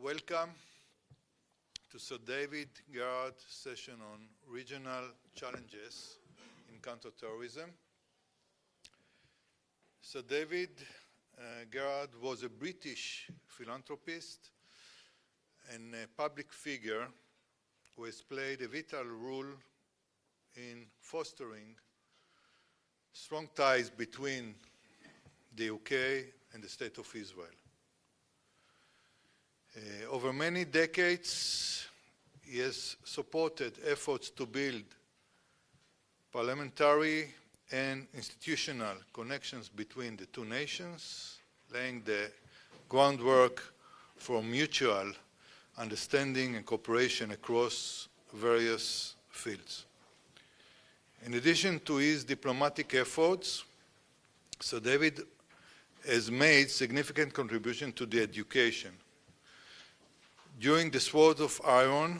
Welcome to Sir David Garrard Session on Regional Challenges in Counter-Terrorism. Sir David Garrard was a British philanthropist and a public figure who has played a vital role in fostering strong ties between the UK and the State of Israel. Over many decades, he has supported efforts to build parliamentary and institutional connections between the two nations, laying the groundwork for mutual understanding and cooperation across various fields. In addition to his diplomatic efforts, Sir David has made significant contribution to the education. During the Sword of Iron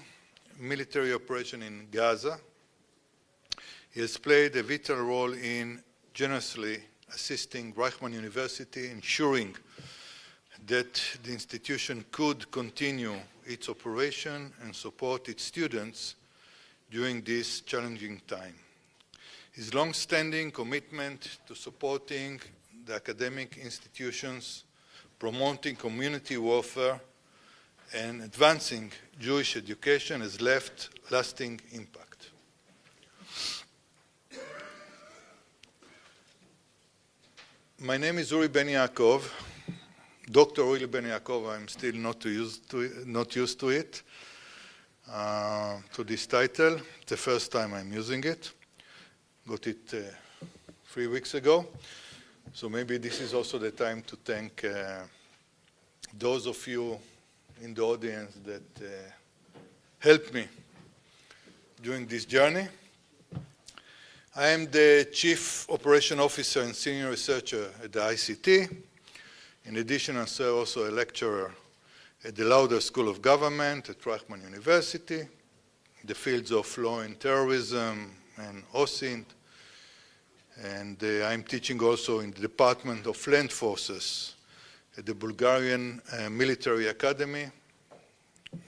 military operation in Gaza, he has played a vital role in generously assisting Reichman University, ensuring that the institution could continue its operation and support its students during this challenging time. His long-standing commitment to supporting the academic institutions, promoting community warfare, and advancing Jewish education has left lasting impact. My name is Uri Ben Yaakov, Dr. Uri Ben Yaakov. I'm still not used to it, to this title. It's the first time I'm using it. Got it 3 weeks ago. So maybe this is also the time to thank those of you in the audience that helped me during this journey. I am the Chief Operation Officer and Senior Researcher at the ICT. In addition, I serve also a lecturer at the Lauder School of Government at Reichman University, in the fields of law and terrorism and OSINT. And I'm teaching also in the Department of Land Forces at the Bulgarian Military Academy,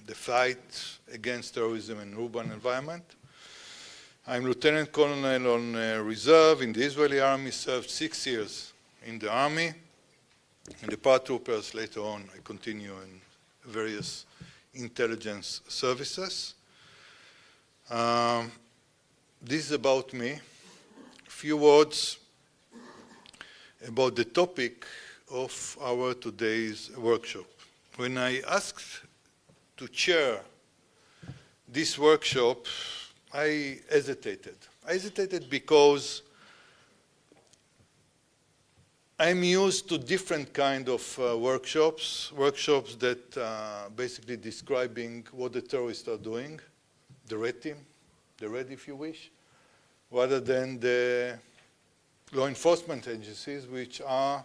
the fight against terrorism in urban environment. I'm Lieutenant Colonel on reserve in the Israeli Army, served 6 years in the Army. In the paratroopers, later on, I continue in various intelligence services. This is about me. A few words about the topic of our today's workshop. When I asked to chair this workshop, I hesitated. I hesitated because I'm used to different kind of workshops that basically describing what the terrorists are doing, the red team, the red if you wish, rather than the law enforcement agencies, which are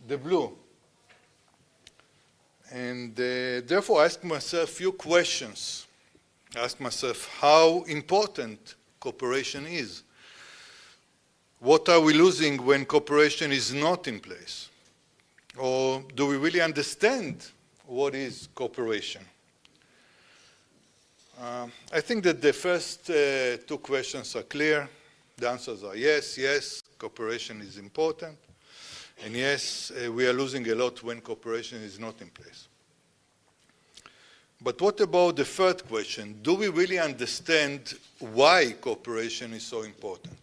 the blue. And therefore I asked myself a few questions. I asked myself how important cooperation is. What are we losing when cooperation is not in place? Or do we really understand what is cooperation? I think that the first 2 questions are clear. The answers are yes, cooperation is important. And yes, we are losing a lot when cooperation is not in place. But what about the third question? Do we really understand why cooperation is so important?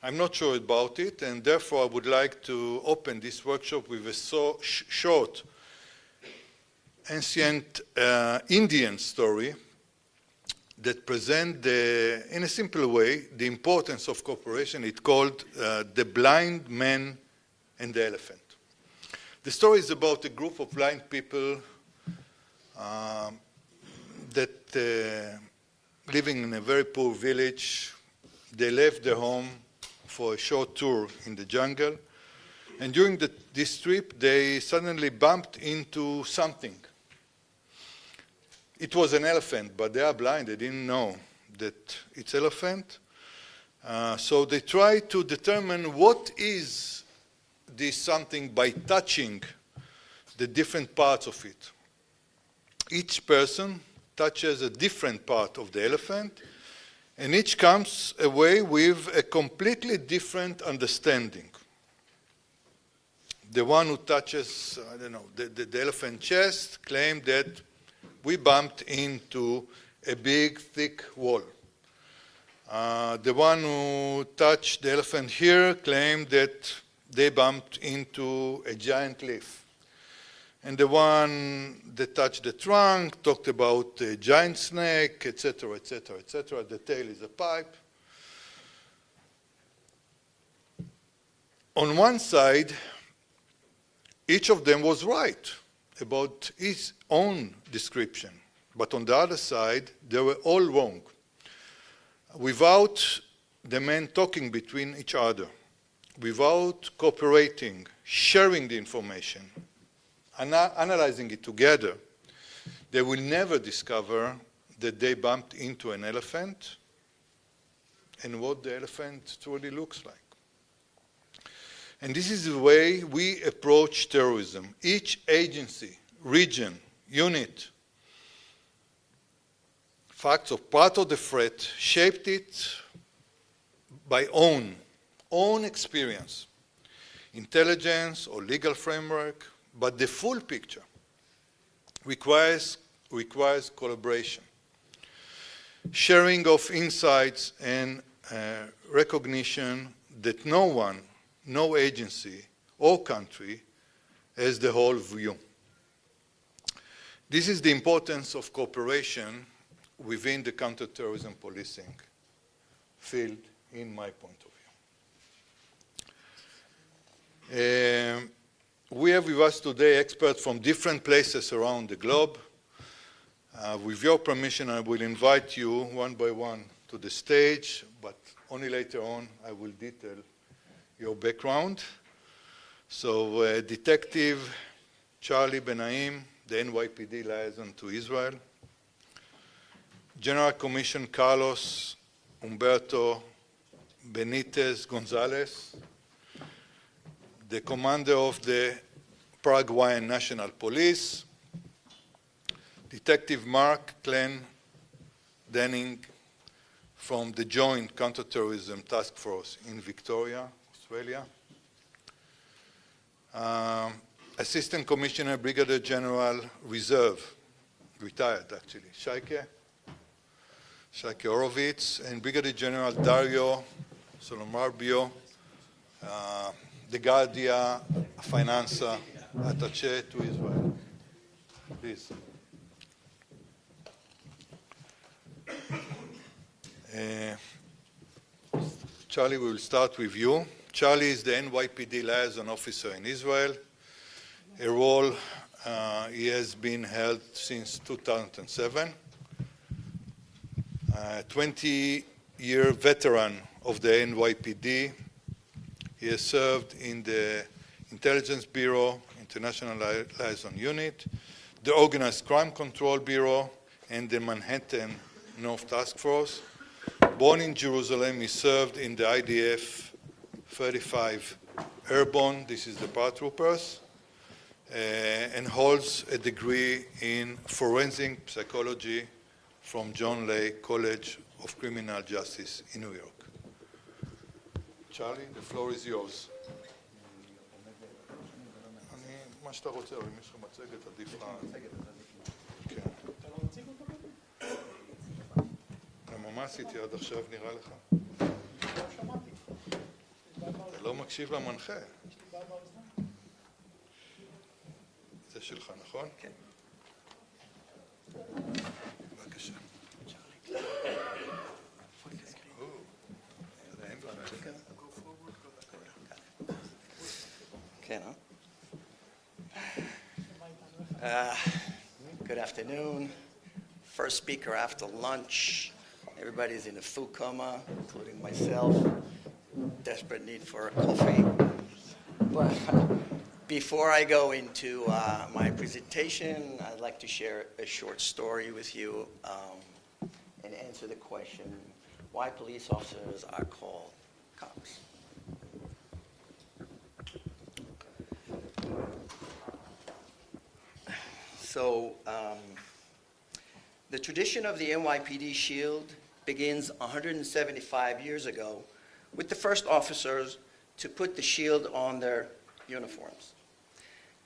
I'm not sure about it, and therefore I would like to open this workshop with a short ancient Indian story that presents, in a simple way, the importance of cooperation. It's called The Blind Man and the Elephant. The story is about a group of blind people that living in a very poor village. They left their home for a short tour in the jungle. And during this trip, they suddenly bumped into something. It was an elephant, but they are blind. They didn't know that it's elephant. So they tried to determine what is this something by touching the different parts of it. Each person touches a different part of the elephant, and each comes away with a completely different understanding. The one who touches, I don't know, the elephant chest claimed that we bumped into a big, thick wall. The one who touched the elephant here claimed that they bumped into a giant leaf. And the one that touched the trunk talked about a giant snake, etc., etc., etc. The tail is a pipe. On one side, each of them was right about his own description. But on the other side, they were all wrong. Without the men talking between each other, without cooperating, sharing the information, analyzing it together, they will never discover that they bumped into an elephant and what the elephant truly looks like. And this is the way we approach terrorism. Each agency, region, unit, facts of part of the threat, shaped it by own experience, intelligence or legal framework, but the full picture requires collaboration, sharing of insights and recognition that no one, no agency or country has the whole view. This is the importance of cooperation within the counterterrorism policing field, in my point of view. We have with us today experts from different places around the globe. With your permission, I will invite you one by one to the stage, but only later on I will detail your background. So Detective Charlie Benaim, the NYPD liaison to Israel. General Commissioner Carlos Humberto Benitez Gonzalez, the commander of the Paraguayan National Police. Detective Marc Clendenning from the Joint Counter-Terrorism Task Force in Victoria, Australia. Assistant Commissioner Brigadier General Reserve, retired actually, Shaike Horowitz, and Brigadier General Dario Solombrino, the Guardia Finanza Attaché to Israel. Please. Charlie, we will start with you. Charlie is the NYPD liaison officer in Israel, a role he has been held since 2007. 20-year veteran of the NYPD. He has served in the Intelligence Bureau, International Liaison Unit, the Organized Crime Control Bureau, and the Manhattan North Task Force. Born in Jerusalem, he served in the IDF 35 Airborne, this is the paratroopers, and holds a degree in forensic psychology from John Lay College of Criminal Justice in New York. Charlie, the floor is yours. מה שאתה רוצה, או אם יש לך מצגת, עדיף לך. כן. אתה לא מציג אותו? למה מה עשיתי עד עכשיו, נראה לך? לא שמעתי. אתה לא מקשיב למנחה. זה שלך, נכון? כן. בבקשה. Okay, good afternoon. First speaker after lunch. Everybody's in a food coma, including myself. Desperate need for a coffee. But before I go into my presentation, I'd like to share a short story with you and answer the question, why police officers are called cops. So the tradition of the NYPD Shield begins 175 years ago with the first officers to put the shield on their uniforms.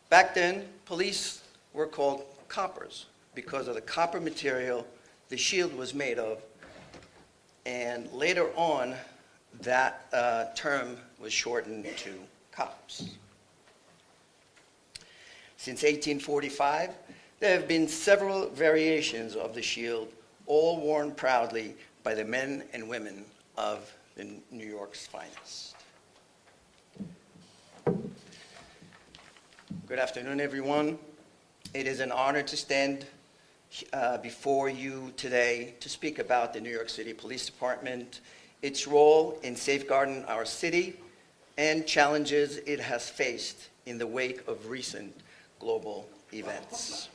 Back then, police were called coppers because of the copper material the shield was made of, and later on, that term was shortened to cops. Since 1845, there have been several variations of the shield, all worn proudly by the men and women of New York's finest. Good afternoon, everyone. It is an honor to stand before you today to speak about the New York City Police Department, its role in safeguarding our city, and challenges it has faced in the wake of recent global events.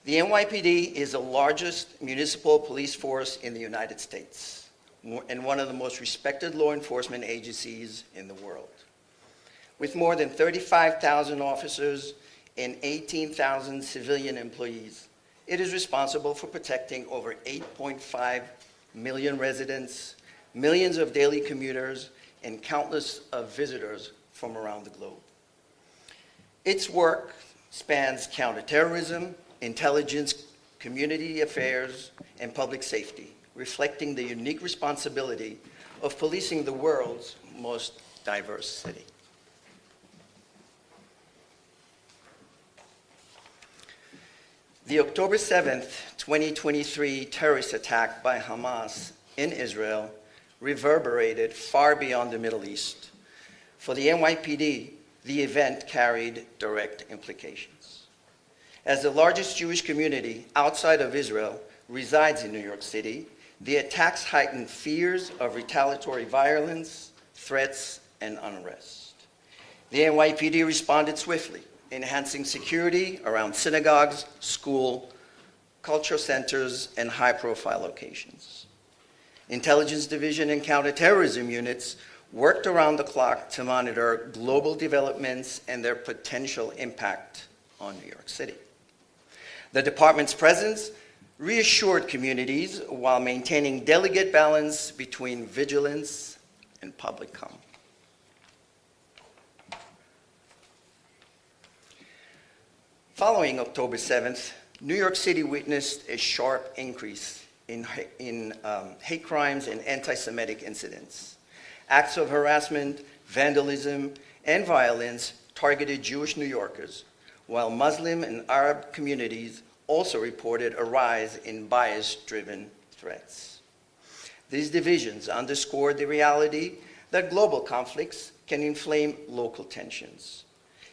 The NYPD is the largest municipal police force in the United States and one of the most respected law enforcement agencies in the world. With more than 35,000 officers and 18,000 civilian employees, it is responsible for protecting over 8.5 million residents, millions of daily commuters, and countless of visitors from around the globe. Its work spans counterterrorism, intelligence, community affairs, and public safety, reflecting the unique responsibility of policing the world's most diverse city. The October 7th, 2023 terrorist attack by Hamas in Israel reverberated far beyond the Middle East. For the NYPD, the event carried direct implications. As the largest Jewish community outside of Israel resides in New York City, the attacks heightened fears of retaliatory violence, threats, and unrest. The NYPD responded swiftly, enhancing security around synagogues, school, cultural centers, and high-profile locations. Intelligence Division and counterterrorism units worked around the clock to monitor global developments and their potential impact on New York City. The department's presence reassured communities while maintaining delicate balance between vigilance and public calm. Following October 7th, New York City witnessed a sharp increase in hate crimes and anti-Semitic incidents. Acts of harassment, vandalism, and violence targeted Jewish New Yorkers, while Muslim and Arab communities also reported a rise in bias-driven threats. These divisions underscored the reality that global conflicts can inflame local tensions.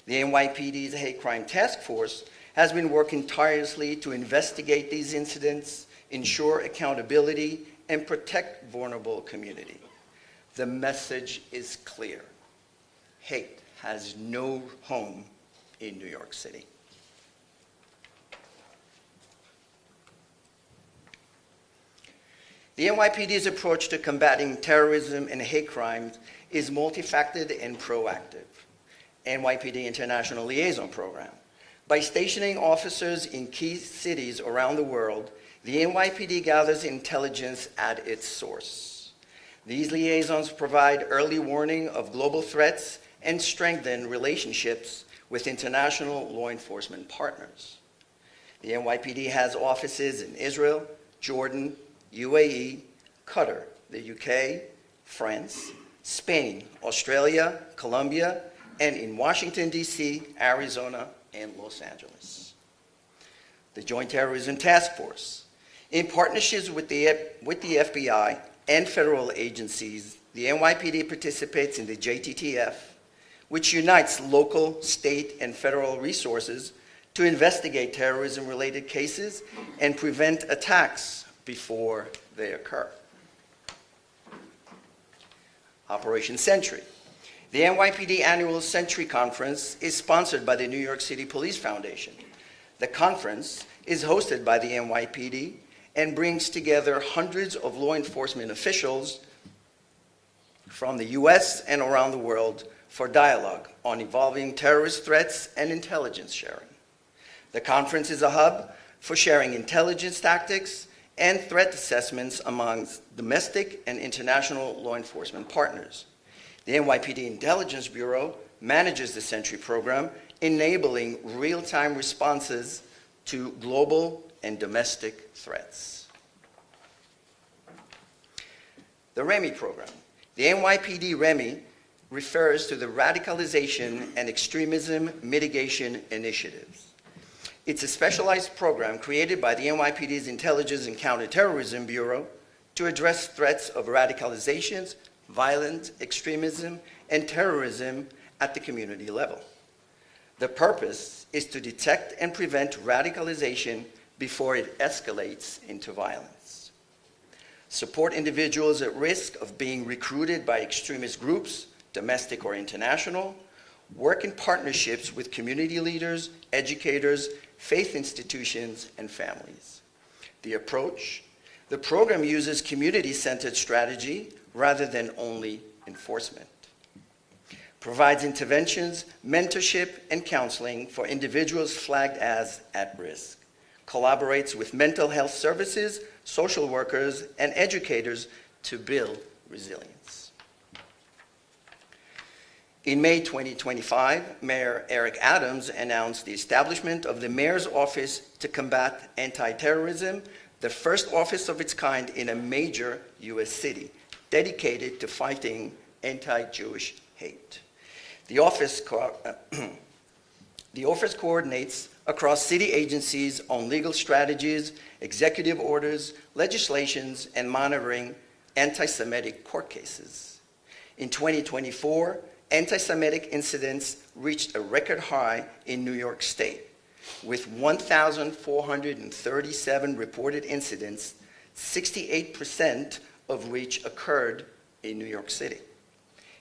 The NYPD's Hate Crime Task Force has been working tirelessly to investigate these incidents, ensure accountability, and protect vulnerable communities. The message is clear. Hate has no home in New York City. The NYPD's approach to combating terrorism and hate crimes is multifaceted and proactive. NYPD International Liaison Program. By stationing officers in key cities around the world, the NYPD gathers intelligence at its source. These liaisons provide early warning of global threats and strengthen relationships with international law enforcement partners. The NYPD has offices in Israel, Jordan, UAE, Qatar, the UK, France, Spain, Australia, Colombia, and in Washington, D.C., Arizona, and Los Angeles. The Joint Terrorism Task Force. In partnerships with the FBI and federal agencies, the NYPD participates in the JTTF, which unites local, state, and federal resources to investigate terrorism-related cases and prevent attacks before they occur. Operation Sentry. The NYPD Annual Sentry Conference is sponsored by the New York City Police Foundation. The conference is hosted by the NYPD and brings together hundreds of law enforcement officials from the US and around the world for dialogue on evolving terrorist threats and intelligence sharing. The conference is a hub for sharing intelligence tactics and threat assessments amongst domestic and international law enforcement partners. The NYPD Intelligence Bureau manages the Sentry program, enabling real-time responses to global and domestic threats. The REMI program. The NYPD REMI refers to the Radicalization and Extremism Mitigation Initiatives. It's a specialized program created by the NYPD's Intelligence and Counter-Terrorism Bureau to address threats of radicalizations, violent extremism, and terrorism at the community level. The purpose is to detect and prevent radicalization before it escalates into violence. Support individuals at risk of being recruited by extremist groups, domestic or international, work in partnerships with community leaders, educators, faith institutions, and families. The approach: the program uses community-centered strategy rather than only enforcement. Provides interventions, mentorship, and counseling for individuals flagged as at risk. Collaborates with mental health services, social workers, and educators to build resilience. In May 2025, Mayor Eric Adams announced the establishment of the Mayor's Office to Combat Anti-Terrorism, the first office of its kind in a major U.S. city, dedicated to fighting anti-Jewish hate. The office coordinates across city agencies on legal strategies, executive orders, legislations, and monitoring anti-Semitic court cases. In 2024, anti-Semitic incidents reached a record high in New York State, with 1,437 reported incidents, 68% of which occurred in New York City.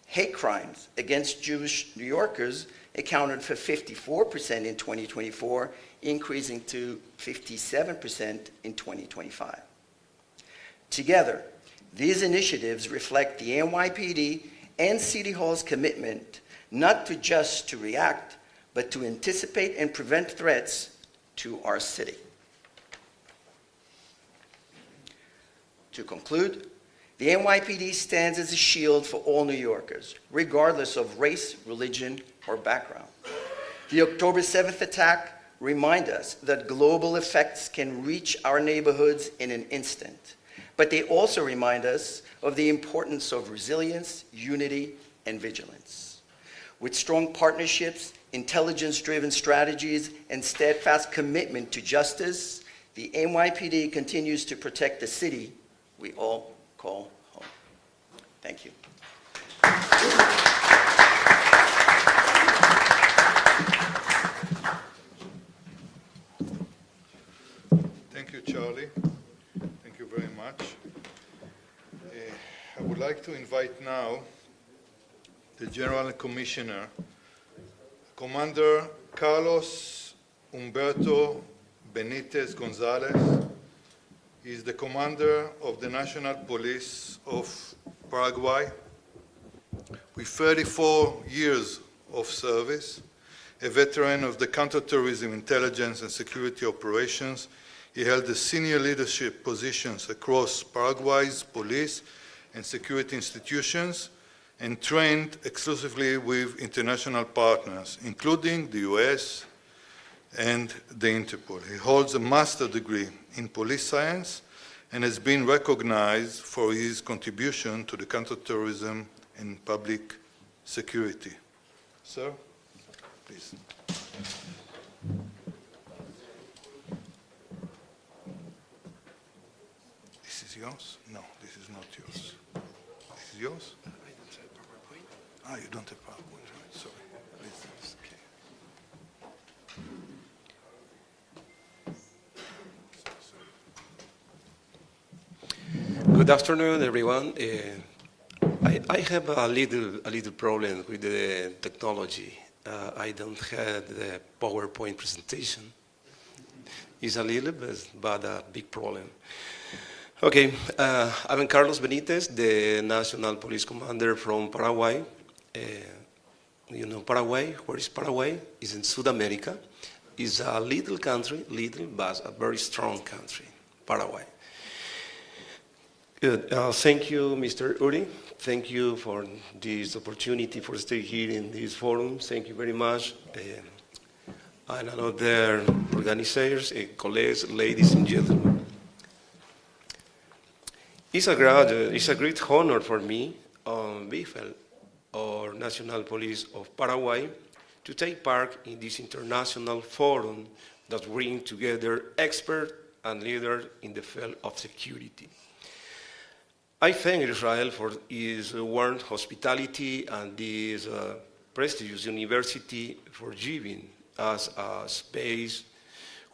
Hate crimes against Jewish New Yorkers accounted for 54% in 2024, increasing to 57% in 2025. Together, these initiatives reflect the NYPD and City Hall's commitment not to just to react, but to anticipate and prevent threats to our city. To conclude, the NYPD stands as a shield for all New Yorkers, regardless of race, religion, or background. The October 7th attack reminds us that global effects can reach our neighborhoods in an instant, but they also remind us of the importance of resilience, unity, and vigilance. With strong partnerships, intelligence-driven strategies, and steadfast commitment to justice, the NYPD continues to protect the city we all call home. Thank you. Thank you, Charlie. Thank you very much. I would like to invite now the General Commissioner, Commander Carlos Humberto Benitez Gonzalez. He is the commander of the National Police of Paraguay with 34 years of service, a veteran of the counter-terrorism intelligence and security operations. He held the senior leadership positions across Paraguay's police and security institutions and trained exclusively with international partners, including the US and the Interpol. He holds a master's degree in police science and has been recognized for his contribution to the counterterrorism and public security. Sir, please. This is yours? No, this is not yours. This is yours? I don't have PowerPoint. Ah, you don't have PowerPoint, right? Sorry. Please. Okay. Good afternoon, everyone. I have a little problem with the technology. I don't have the PowerPoint presentation. It's a little bit, but a big problem. Okay, I'm Carlos Benitez, the National Police Commander from Paraguay. You know Paraguay? Where is Paraguay? It's in South America. is a little country, little but a very strong country, Paraguay. Good. Thank you, Mr. Uri. Thank you for this opportunity for staying here in this forum. Thank you very much. And other organizers, colleagues, ladies and gentlemen. It's a great honor for me on behalf of National Police of Paraguay to take part in this international forum that brings together experts and leaders in the field of security. I thank Israel for its warm hospitality and this prestigious university for giving us a space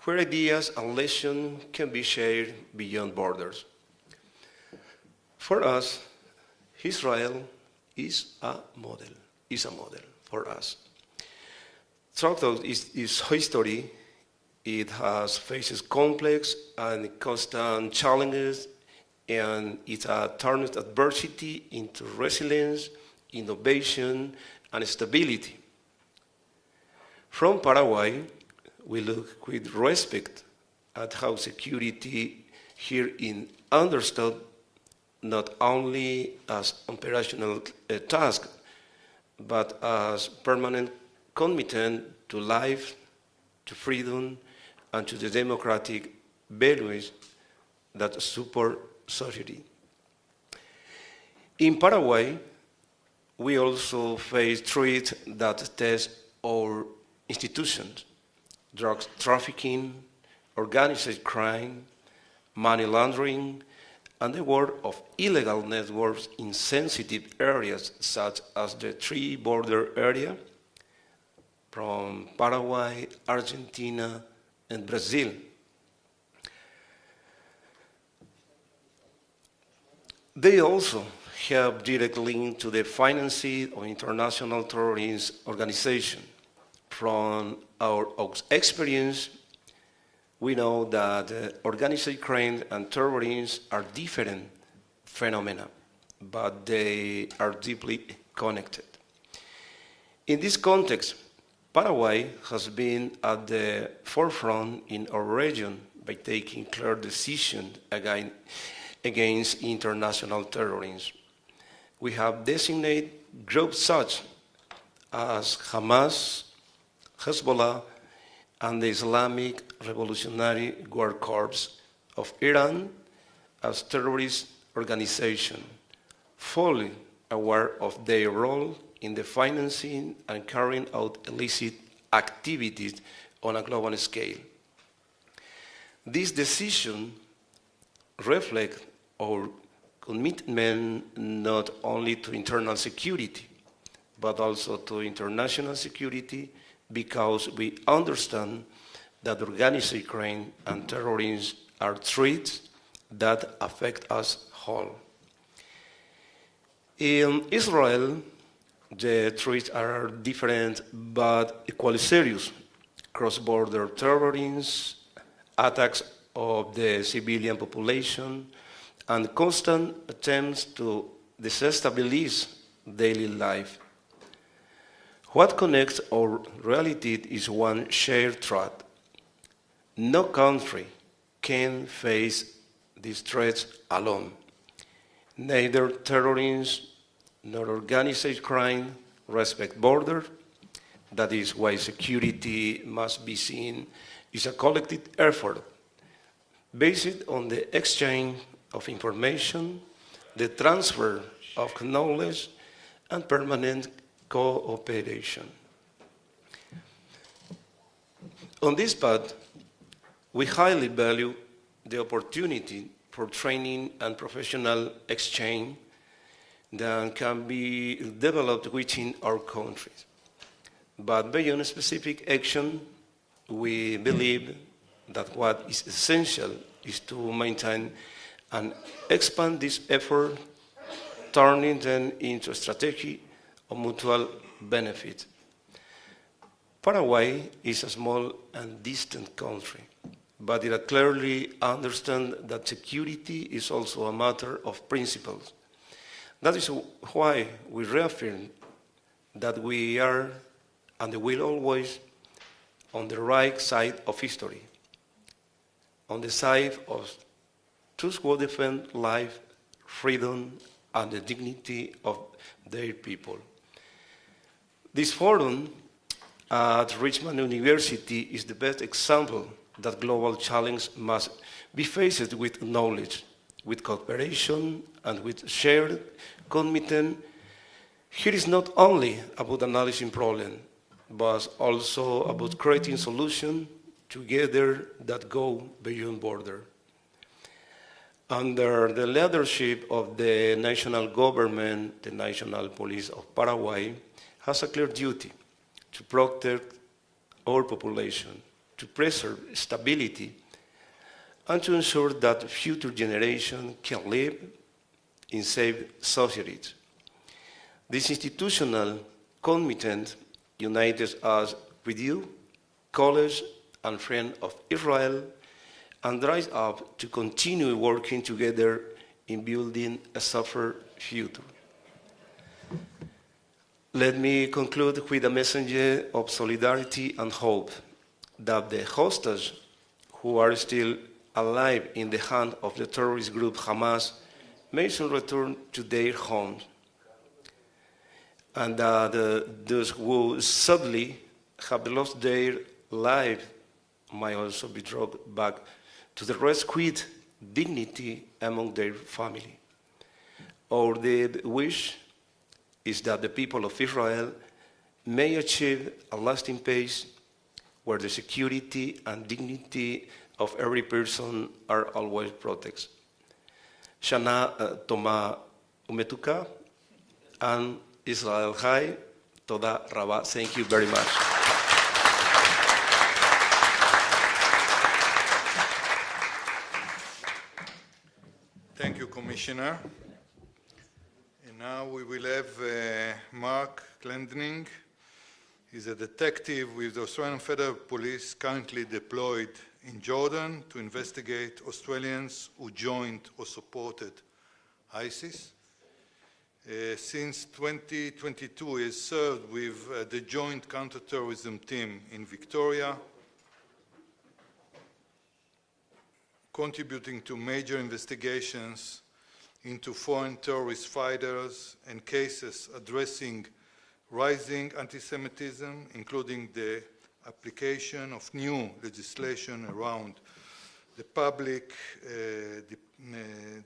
where ideas and lessons can be shared beyond borders. For us, Israel is a model for us. Throughout its history, it has faced complex and constant challenges, and it has turned adversity into resilience, innovation, and stability. From Paraguay, we look with respect at how security here is understood not only as operational task, but as permanent commitment to life, to freedom, and to the democratic values that support society. In Paraguay, we also face threats that test our institutions: drugs trafficking, organized crime, money laundering, and the work of illegal networks in sensitive areas such as the three-border area from Paraguay, Argentina, and Brazil. They also have direct link to the financing of international terrorist organizations. From our experience, we know that organized crime and terrorism are different phenomena, but they are deeply connected. In this context, Paraguay has been at the forefront in our region by taking clear decisions against international terrorism. We have designated groups such as Hamas, Hezbollah, and the Islamic Revolutionary Guard Corps of Iran as terrorist organizations, fully aware of their role in the financing and carrying out illicit activities on a global scale. This decision reflects our commitment not only to internal security, but also to international security, because we understand that organized crime and terrorism are threats that affect us all. In Israel, the threats are different but equally serious: cross-border terrorism, attacks of the civilian population, and constant attempts to destabilize daily life. What connects our reality is one shared threat. No country can face these threats alone. Neither terrorism nor organized crime respect borders. That is why security must be seen as a collective effort based on the exchange of information, the transfer of knowledge, and permanent cooperation. On this path, we highly value the opportunity for training and professional exchange that can be developed within our countries. But beyond specific action, we believe that what is essential is to maintain and expand this effort, turning them into a strategy of mutual benefit. Paraguay is a small and distant country, but it clearly understands that security is also a matter of principles. That is why we reaffirm that we are and will always on the right side of history, on the side of those who defend life, freedom, and the dignity of their people. This forum at Richmond University is the best example that global challenge must be faced with knowledge, with cooperation, and with shared commitment. Here is not only about analyzing problems, but also about creating solutions together that go beyond borders. Under the leadership of the national government, the National Police of Paraguay has a clear duty to protect our population, to preserve stability, and to ensure that future generations can live in safe societies. This institutional commitment unites us with you, colleagues and friends of Israel, and drives us to continue working together in building a safer future. Let me conclude with a message of solidarity and hope that the hostages who are still alive in the hands of the terrorist group Hamas may soon return to their homes, and that those who sadly have lost their life might also be brought back to the rescued dignity among their family. Our deep wish is that the people of Israel may achieve a lasting peace where the security and dignity of every person are always protected. Shana Toma Umetuka and Israel Chai, Toda Rabba. Thank you very much. Thank you, Commissioner. And now we will have Marc Clendenning. He's a detective with the Australian Federal Police currently deployed in Jordan to investigate Australians who joined or supported ISIS. Since 2022, he has served with the Joint Counter-Terrorism Team in Victoria, contributing to major investigations into foreign terrorist fighters and cases addressing rising anti-Semitism, including the application of new legislation around the public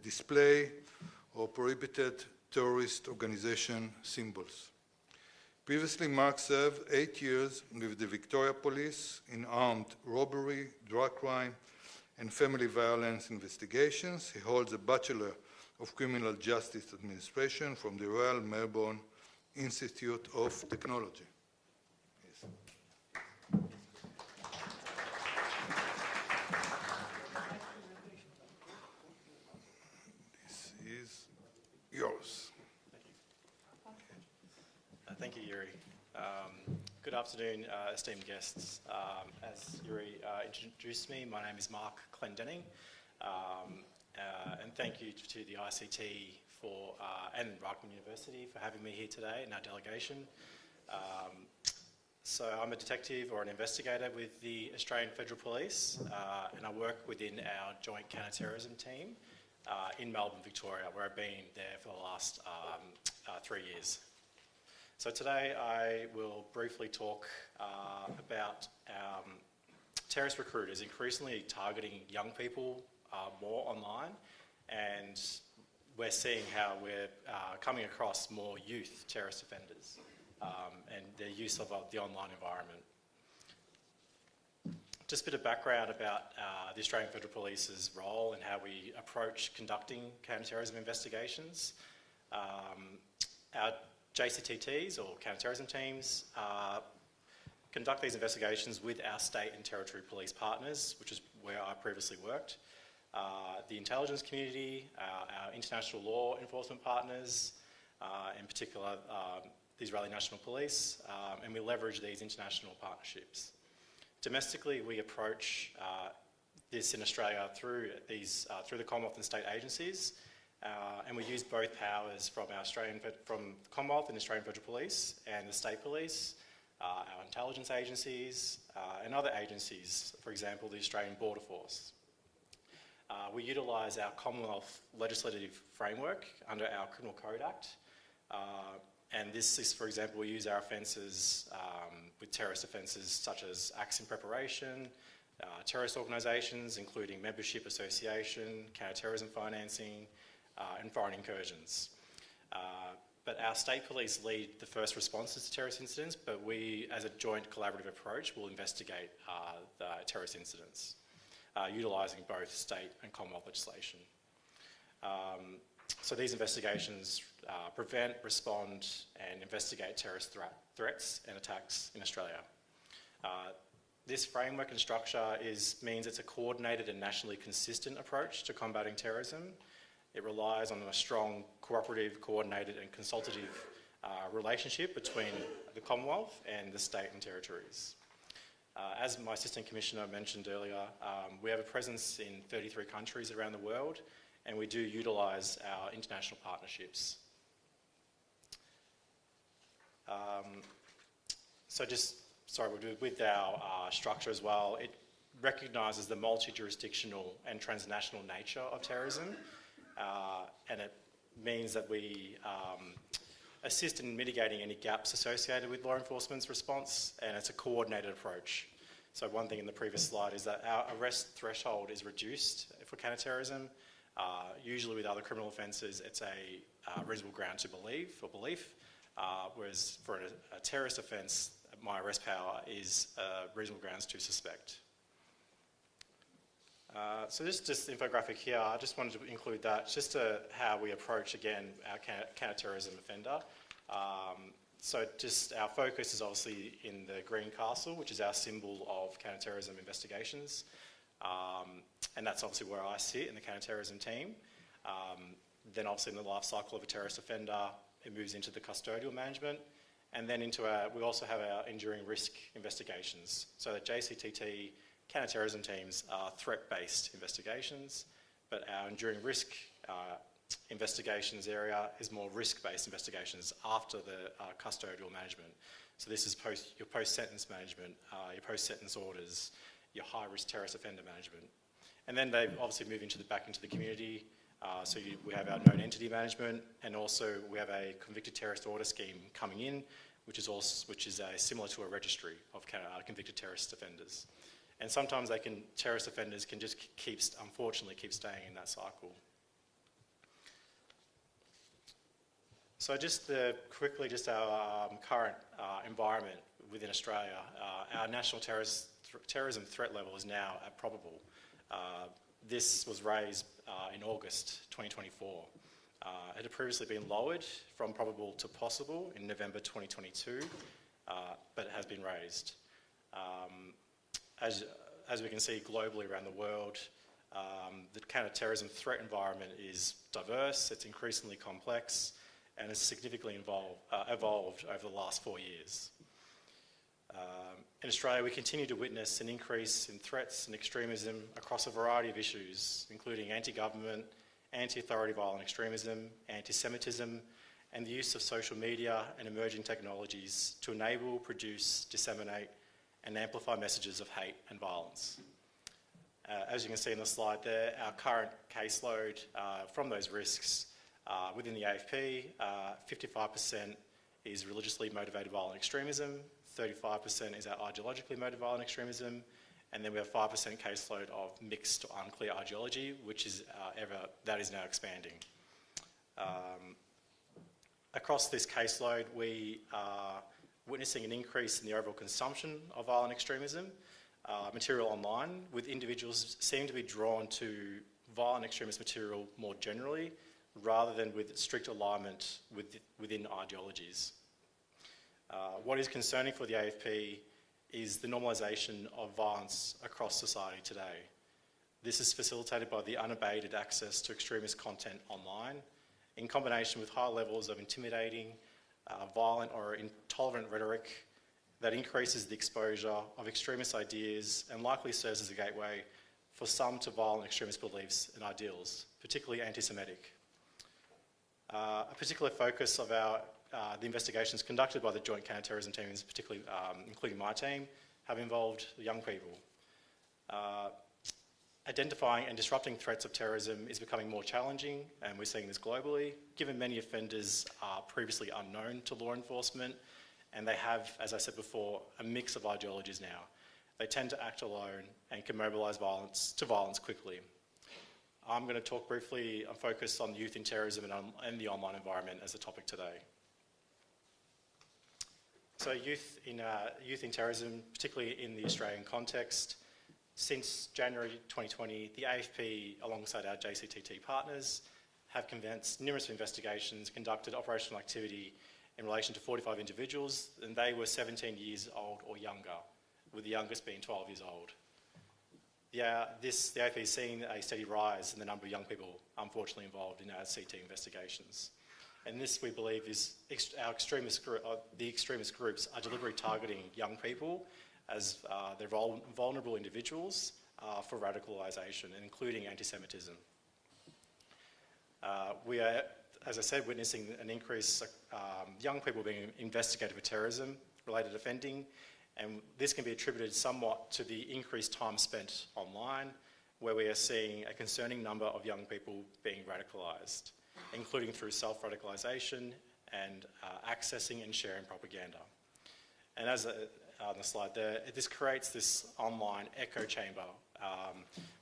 display of prohibited terrorist organization symbols. Previously, Marc served 8 years with the Victoria Police in armed robbery, drug crime, and family violence investigations. He holds a Bachelor of Criminal Justice Administration from the Royal Melbourne Institute of Technology. Yes. This is yours. Thank you, Uri. Good afternoon, esteemed guests. As Uri introduced me, my name is Marc Clendenning, and thank you to the ICT and Rutland University for having me here today in our delegation. So I'm a detective or an investigator with the Australian Federal Police, and I work within our joint counter-terrorism team in Melbourne, Victoria, where I've been there for the last 3 years. So today I will briefly talk about terrorist recruiters increasingly targeting young people more online, and we're seeing how we're coming across more youth terrorist offenders and their use of the online environment. Just a bit of background about the Australian Federal Police's role and how we approach conducting counter-terrorism investigations. Our JCTTs, or counter-terrorism teams, conduct these investigations with our state and territory police partners, which is where I previously worked, the intelligence community, our international law enforcement partners, in particular the Israeli National Police, and we leverage these international partnerships. Domestically, we approach this in Australia through the Commonwealth and state agencies, and we use both powers from the Commonwealth and Australian Federal Police and the State Police our intelligence agencies, and other agencies, for example, the Australian Border Force. We utilise our Commonwealth legislative framework under our Criminal Code Act, and this is, for example, we use our offences with terrorist offences such as acts in preparation, terrorist organisations, including membership, association, counter-terrorism financing, and foreign incursions. But our state police lead the first responses to terrorist incidents, but we, as a joint collaborative approach, will investigate the terrorist incidents, utilising both state and Commonwealth legislation. So these investigations prevent, respond, and investigate terrorist threats and attacks in Australia. This framework and structure means it's a coordinated and nationally consistent approach to combating terrorism. It relies on a strong, cooperative, coordinated and consultative relationship between the Commonwealth and the state and territories. As my Assistant Commissioner mentioned earlier, we have a presence in 33 countries around the world, and we do utilise our international partnerships. With our structure as well, it recognises the multi-jurisdictional and transnational nature of terrorism, and it means that we assist in mitigating any gaps associated with law enforcement's response, and it's a coordinated approach. So one thing in the previous slide is that our arrest threshold is reduced for counter-terrorism. Usually with other criminal offences, it's a reasonable ground to belief, whereas for a terrorist offence, my arrest power is reasonable grounds to suspect. So this just infographic here, I just wanted to include that just to how we approach, again, our counter-terrorism offender. So just our focus is obviously in the green castle, which is our symbol of counter-terrorism investigations. And that's obviously where I sit in the counter-terrorism team. Then obviously in the life cycle of a terrorist offender, it moves into the custodial management. And then we also have our enduring risk investigations. So the JCTT counter-terrorism teams are threat-based investigations, but our enduring risk investigations area is more risk-based investigations after the custodial management. So this is your post-sentence management, your post-sentence orders, your high-risk terrorist offender management. And then they obviously move back into the community. We have our known entity management, and also we have a convicted terrorist order scheme coming in, which is similar to a registry of convicted terrorist offenders. And sometimes terrorist offenders can just unfortunately keep staying in that cycle. So just quickly, just our current environment within Australia. Our national terrorism threat level is now at probable. This was raised in August 2024. It had previously been lowered from probable to possible in November 2022, but it has been raised. As we can see globally around the world, the counter-terrorism threat environment is diverse, it's increasingly complex, and has significantly evolved over the last 4 years. In Australia, we continue to witness an increase in threats and extremism across a variety of issues, including anti-government, anti-authority violent extremism, anti-Semitism, and the use of social media and emerging technologies to enable, produce, disseminate, and amplify messages of hate and violence. As you can see in the slide there, our current caseload from those risks within the AFP, 55% is religiously motivated violent extremism, 35% is our ideologically motivated violent extremism, and then we have 5% caseload of mixed or unclear ideology, which is that is now expanding. Across this caseload, we are witnessing an increase in the overall consumption of violent extremism material online, with individuals seeming to be drawn to violent extremist material more generally, rather than with strict alignment within ideologies. What is concerning for the AFP is the normalisation of violence across society today. This is facilitated by the unabated access to extremist content online, in combination with high levels of intimidating, violent or intolerant rhetoric that increases the exposure of extremist ideas and likely serves as a gateway for some to violent extremist beliefs and ideals, particularly anti-Semitic. A particular focus of our the investigations conducted by the joint counter-terrorism teams, particularly including my team, have involved young people. Identifying and disrupting threats of terrorism is becoming more challenging, and we're seeing this globally, given many offenders are previously unknown to law enforcement, and they have, as I said before, a mix of ideologies now. They tend to act alone and can mobilise violence quickly. I'm going to talk briefly and focus on youth in terrorism and the online environment as the topic today. So youth in terrorism, particularly in the Australian context. Since January 2020, the AFP, alongside our JCTT partners, have commenced numerous investigations, conducted operational activity in relation to 45 individuals, and they were 17 years old or younger, with the youngest being 12 years old. The AFP has seen a steady rise in the number of young people unfortunately involved in our CT investigations. And this, we believe, is the extremist groups are deliberately targeting young people as they're vulnerable individuals for radicalisation, including anti-Semitism. We are, as I said, witnessing an increase young people being investigated for terrorism-related offending, and this can be attributed somewhat to the increased time spent online, where we are seeing a concerning number of young people being radicalised, including through self-radicalisation and accessing and sharing propaganda. And as on the slide there, this creates this online echo chamber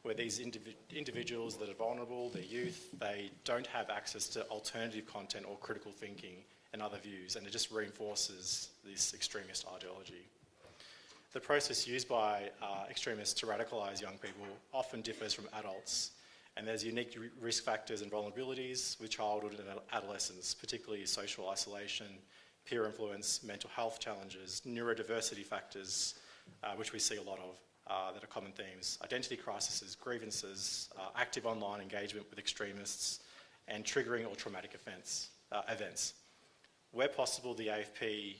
where these individuals that are vulnerable, they're youth, they don't have access to alternative content or critical thinking and other views, and it just reinforces this extremist ideology. The process used by extremists to radicalise young people often differs from adults, and there's unique risk factors and vulnerabilities with childhood and adolescence, particularly social isolation, peer influence, mental health challenges, neurodiversity factors, which we see a lot of that are common themes, identity crises, grievances, active online engagement with extremists, and triggering or traumatic events. Where possible, the AFP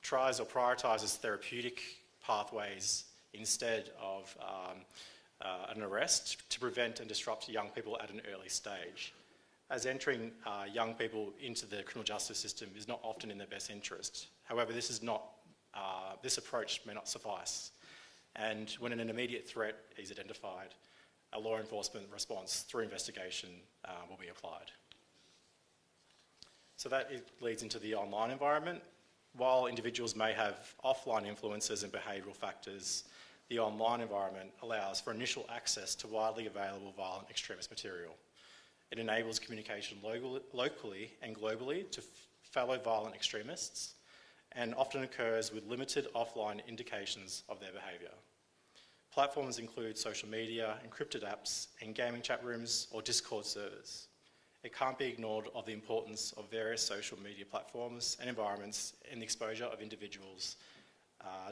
tries or prioritises therapeutic pathways instead of an arrest to prevent and disrupt young people at an early stage, as entering young people into the criminal justice system is not often in their best interest. However, this approach may not suffice, and when an immediate threat is identified, a law enforcement response through investigation will be applied. So that leads into the online environment. While individuals may have offline influences and behavioural factors, the online environment allows for initial access to widely available violent extremist material. It enables communication locally and globally to fellow violent extremists, and often occurs with limited offline indications of their behaviour. Platforms include social media, encrypted apps, and gaming chat rooms or Discord servers. It can't be ignored of the importance of various social media platforms and environments in the exposure of individuals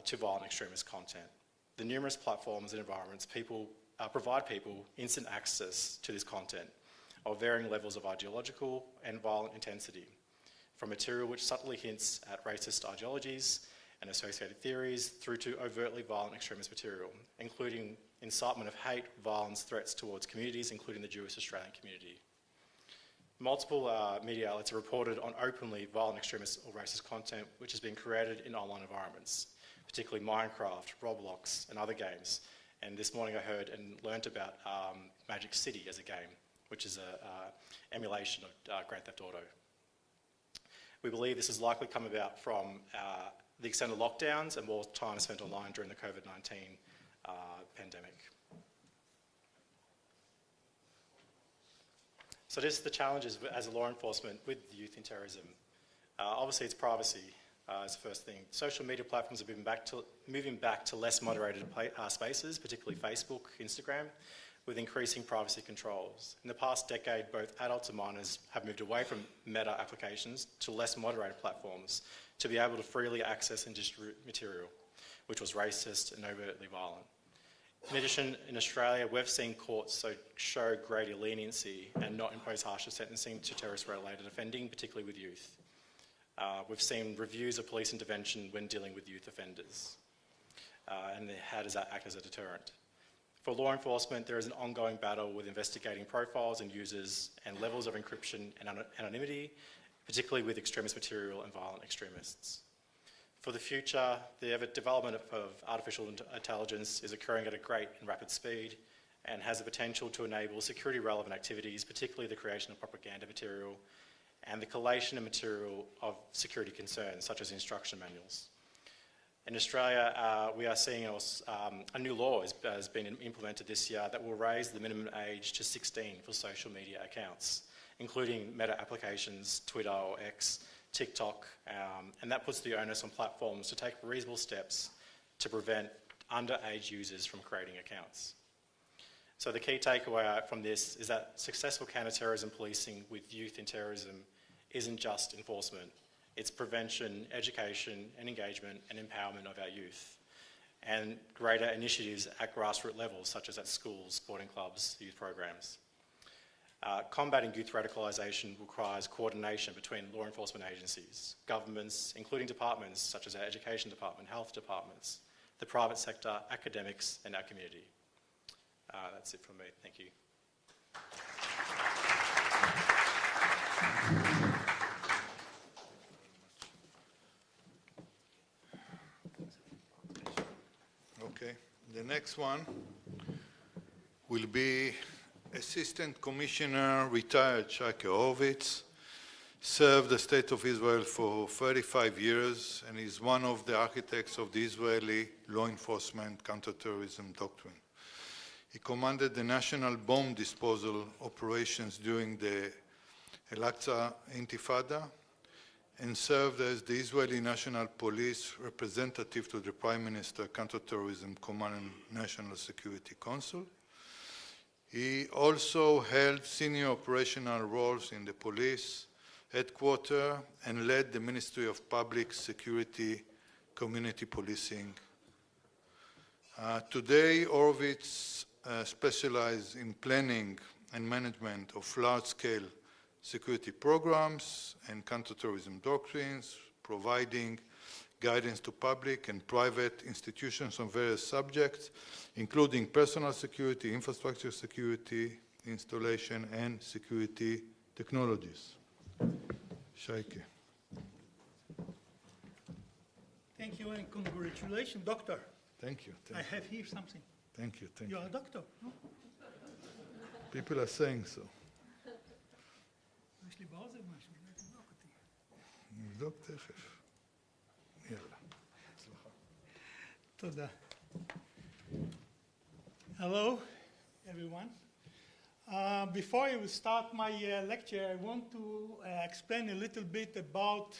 to violent extremist content. The numerous platforms and environments provide people instant access to this content of varying levels of ideological and violent intensity, from material which subtly hints at racist ideologies and associated theories through to overtly violent extremist material, including incitement of hate, violence, threats towards communities, including the Jewish Australian community. Multiple media outlets have reported on openly violent extremist or racist content which has been created in online environments, particularly Minecraft, Roblox, and other games. And this morning I heard and learnt about Magic City as a game, which is an emulation of Grand Theft Auto. We believe this has likely come about from the extended lockdowns and more time spent online during the COVID-19 pandemic. So just the challenges as a law enforcement with youth in terrorism. Obviously it's privacy is the first thing. Social media platforms have been moving back to less moderated spaces, particularly Facebook, Instagram, with increasing privacy controls. In the past decade, both adults and minors have moved away from meta applications to less moderated platforms to be able to freely access and distribute material, which was racist and overtly violent. In addition, in Australia, we've seen courts show greater leniency and not impose harsher sentencing to terrorist-related offending, particularly with youth. We've seen reviews of police intervention when dealing with youth offenders, and how does that act as a deterrent? For law enforcement, there is an ongoing battle with investigating profiles and users and levels of encryption and anonymity, particularly with extremist material and violent extremists. For the future, the development of artificial intelligence is occurring at a great and rapid speed and has the potential to enable security-relevant activities, particularly the creation of propaganda material and the collation of material of security concerns, such as instruction manuals. In Australia, we are seeing a new law has been implemented this year that will raise the minimum age to 16 for social media accounts, including Meta applications, Twitter or X, TikTok, and that puts the onus on platforms to take reasonable steps to prevent underage users from creating accounts. So the key takeaway from this is that successful counter-terrorism policing with youth in terrorism isn't just enforcement, it's prevention, education and engagement and empowerment of our youth, and greater initiatives at grassroots levels such as at schools, sporting clubs, youth programs. Combating youth radicalisation requires coordination between law enforcement agencies, governments, including departments such as our education department, health departments, the private sector, academics and our community. That's it from me. Thank you. Okay, the next one will be Assistant Commissioner retired Shaike Horowitz, served the State of Israel for 35 years and is one of the architects of the Israeli law enforcement counterterrorism doctrine. He commanded the national bomb disposal operations during the Al-Aqsa Intifada and served as the Israeli National Police representative to the Prime Minister, Counter-Terrorism Command and National Security Council. He also held senior operational roles in the police headquarters and led the Ministry of Public Security Community Policing. Today, Horowitz specializes in planning and management of large-scale security programs and counterterrorism doctrines, providing guidance to public and private institutions on various subjects, including personal security, infrastructure security, installation, and security technologies. Shaike. Thank you and congratulations, doctor. Thank you. I have here something. Thank you. You are a doctor, no? People are saying so. יש לי באוזן משהו, תבדוק אותי. נבדוק תכף. יאללה. הצלחה. תודה. Hello, everyone. Before I will start my lecture, I want to explain a little bit about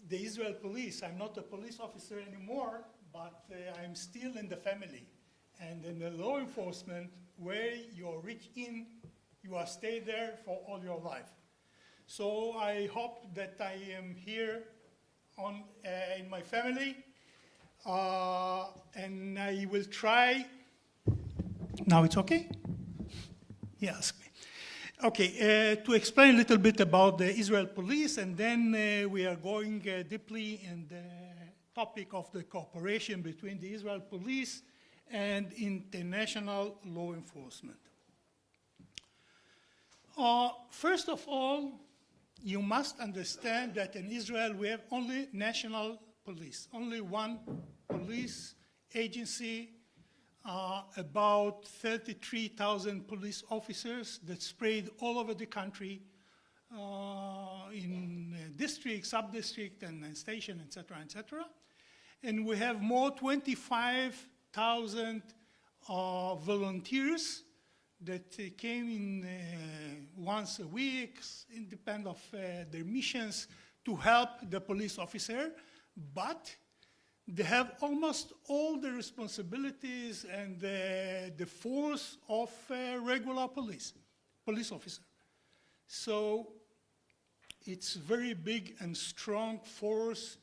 the Israel police. I'm not a police officer anymore, but I'm still in the family. And in the law enforcement, where you're rich in, you are stay there for all your life. So I hope that I am here in my family, and I will try. Now it's okay? Yeah, ask me. Okay, to explain a little bit about the Israel police, and then we are going deeply in the topic of the cooperation between the Israel police and international law enforcement. First of all, you must understand that in Israel we have only national police, only one police agency, about 33,000 police officers that spread all over the country in district, sub-district, and station, etc., etc. And we have more 25,000 volunteers that came in once a week, independent of their missions, to help the police officer, but they have almost all the responsibilities and the force of a regular police officer. So it's very big and strong force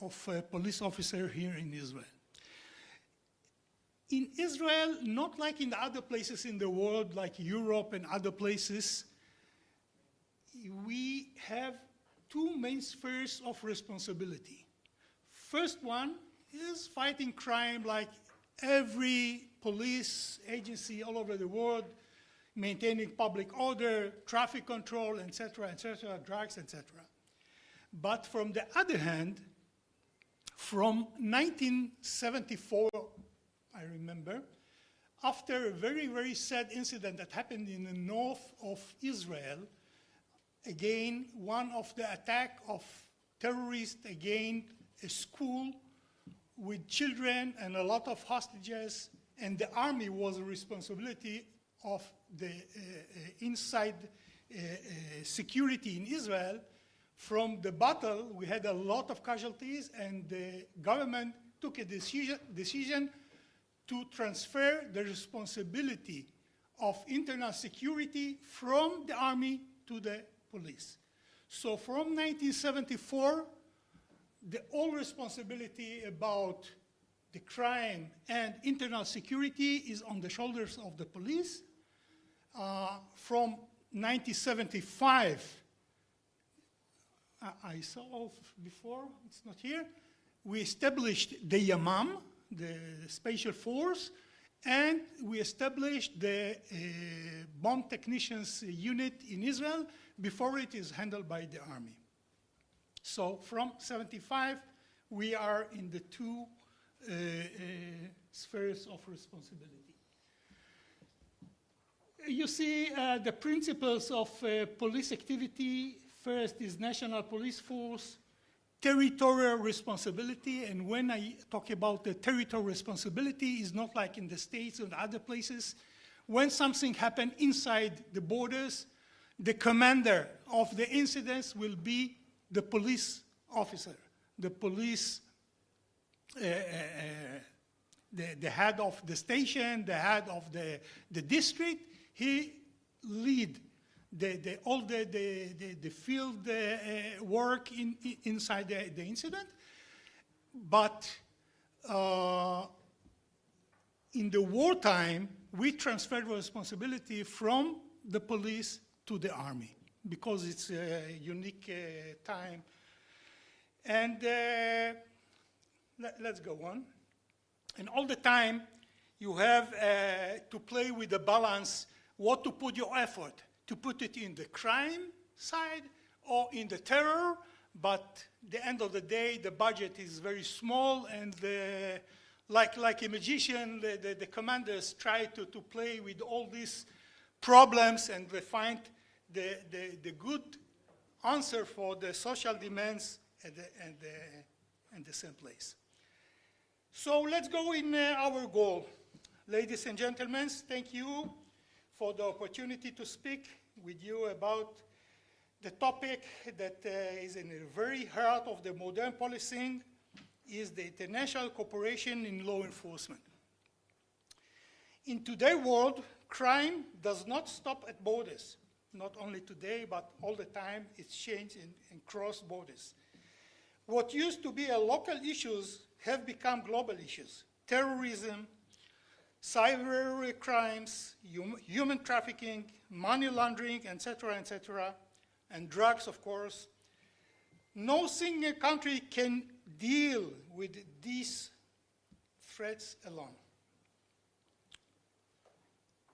of a police officer here in Israel. In Israel, not like in the other places in the world, like Europe and other places, we have two main spheres of responsibility. First one is fighting crime, like every police agency all over the world. maintaining public order, traffic control, etc., drugs, etc. But from the other hand, from 1974, I remember, after a very, very sad incident that happened in the north of Israel, again, one of the attack of terrorists against a school with children and a lot of hostages, and the army was the responsibility of the inside security in Israel. From the battle, we had a lot of casualties, and the government took a decision to transfer the responsibility of internal security from the army to the police. So from 1974, the all responsibility about the crime and internal security is on the shoulders of the police. From 1975, I saw before, it's not here, we established the Yamam, the Special Force, and we established the bomb technicians unit in Israel. Before it is handled by the army. So from 75, we are in the two spheres of responsibility. You see the principles of police activity. First is national police force, territorial responsibility, and when I talk about the territorial responsibility, it's not like in the States and other places. When something happens inside the borders, the commander of the incidents will be the police officer, the police, the head of the station, the head of the district. He lead all the field work inside the incident. But in the wartime, we transferred responsibility from the police to the army, because it's a unique time. And let's go on. And all the time, you have to play with the balance, what to put your effort, to put it in the crime side or in the terror, but at the end of the day, the budget is very small, and like a magician, the commanders try to play with all these problems, and they find the good answer for the social demands at the same place. So let's go in our goal. Ladies and gentlemen, thank you for the opportunity to speak with you about the topic that is in the very heart of the modern policing, is the international cooperation in law enforcement. In today's world, crime does not stop at borders. Not only today, but all the time, it's changed and crossed borders. What used to be a local issues have become global issues. Terrorism, cyber crimes, human trafficking, money laundering, etc., and drugs, of course. No single country can deal with these threats alone.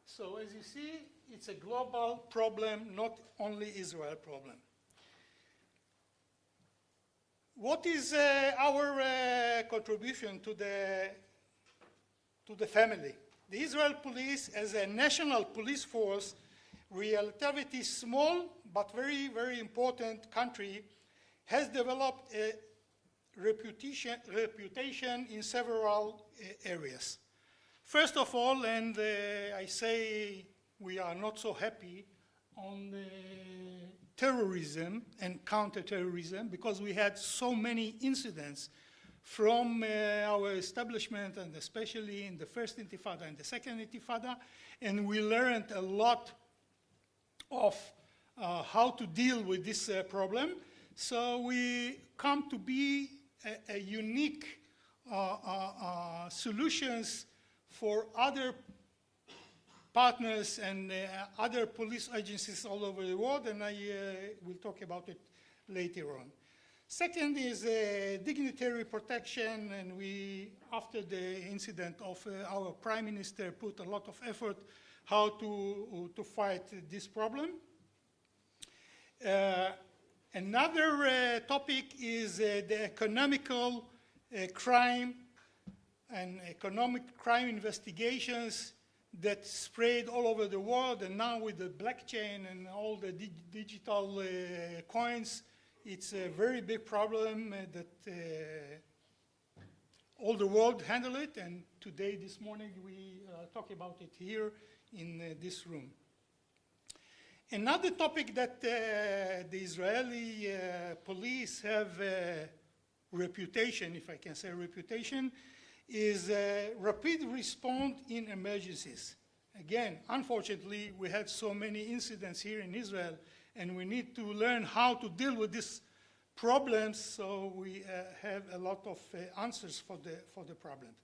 So as you see, it's a global problem, not only Israel problem. What is our contribution to the family? The Israel police, as a national police force, relatively small but very, very important country, has developed a reputation in several areas. First of all, and I say we are not so happy on terrorism and counter-terrorism, because we had so many incidents from our establishment, and especially in the first Intifada and the second Intifada, and we learned a lot of how to deal with this problem. So we come to be a unique solutions for other partners and other police agencies all over the world, and I will talk about it later on. Second is dignitary protection, and we, after the incident of our Prime Minister, put a lot of effort how to fight this problem. Another topic is the economical crime and economic crime investigations that spread all over the world, and now with the blockchain and all the digital coins, it's a very big problem that all the world handle it, and today, this morning, we talk about it here in this room. Another topic that the Israeli police have a reputation, if I can say reputation, is rapid response in emergencies. Again, unfortunately, we had so many incidents here in Israel, and we need to learn how to deal with these problems, so we have a lot of answers for the problems.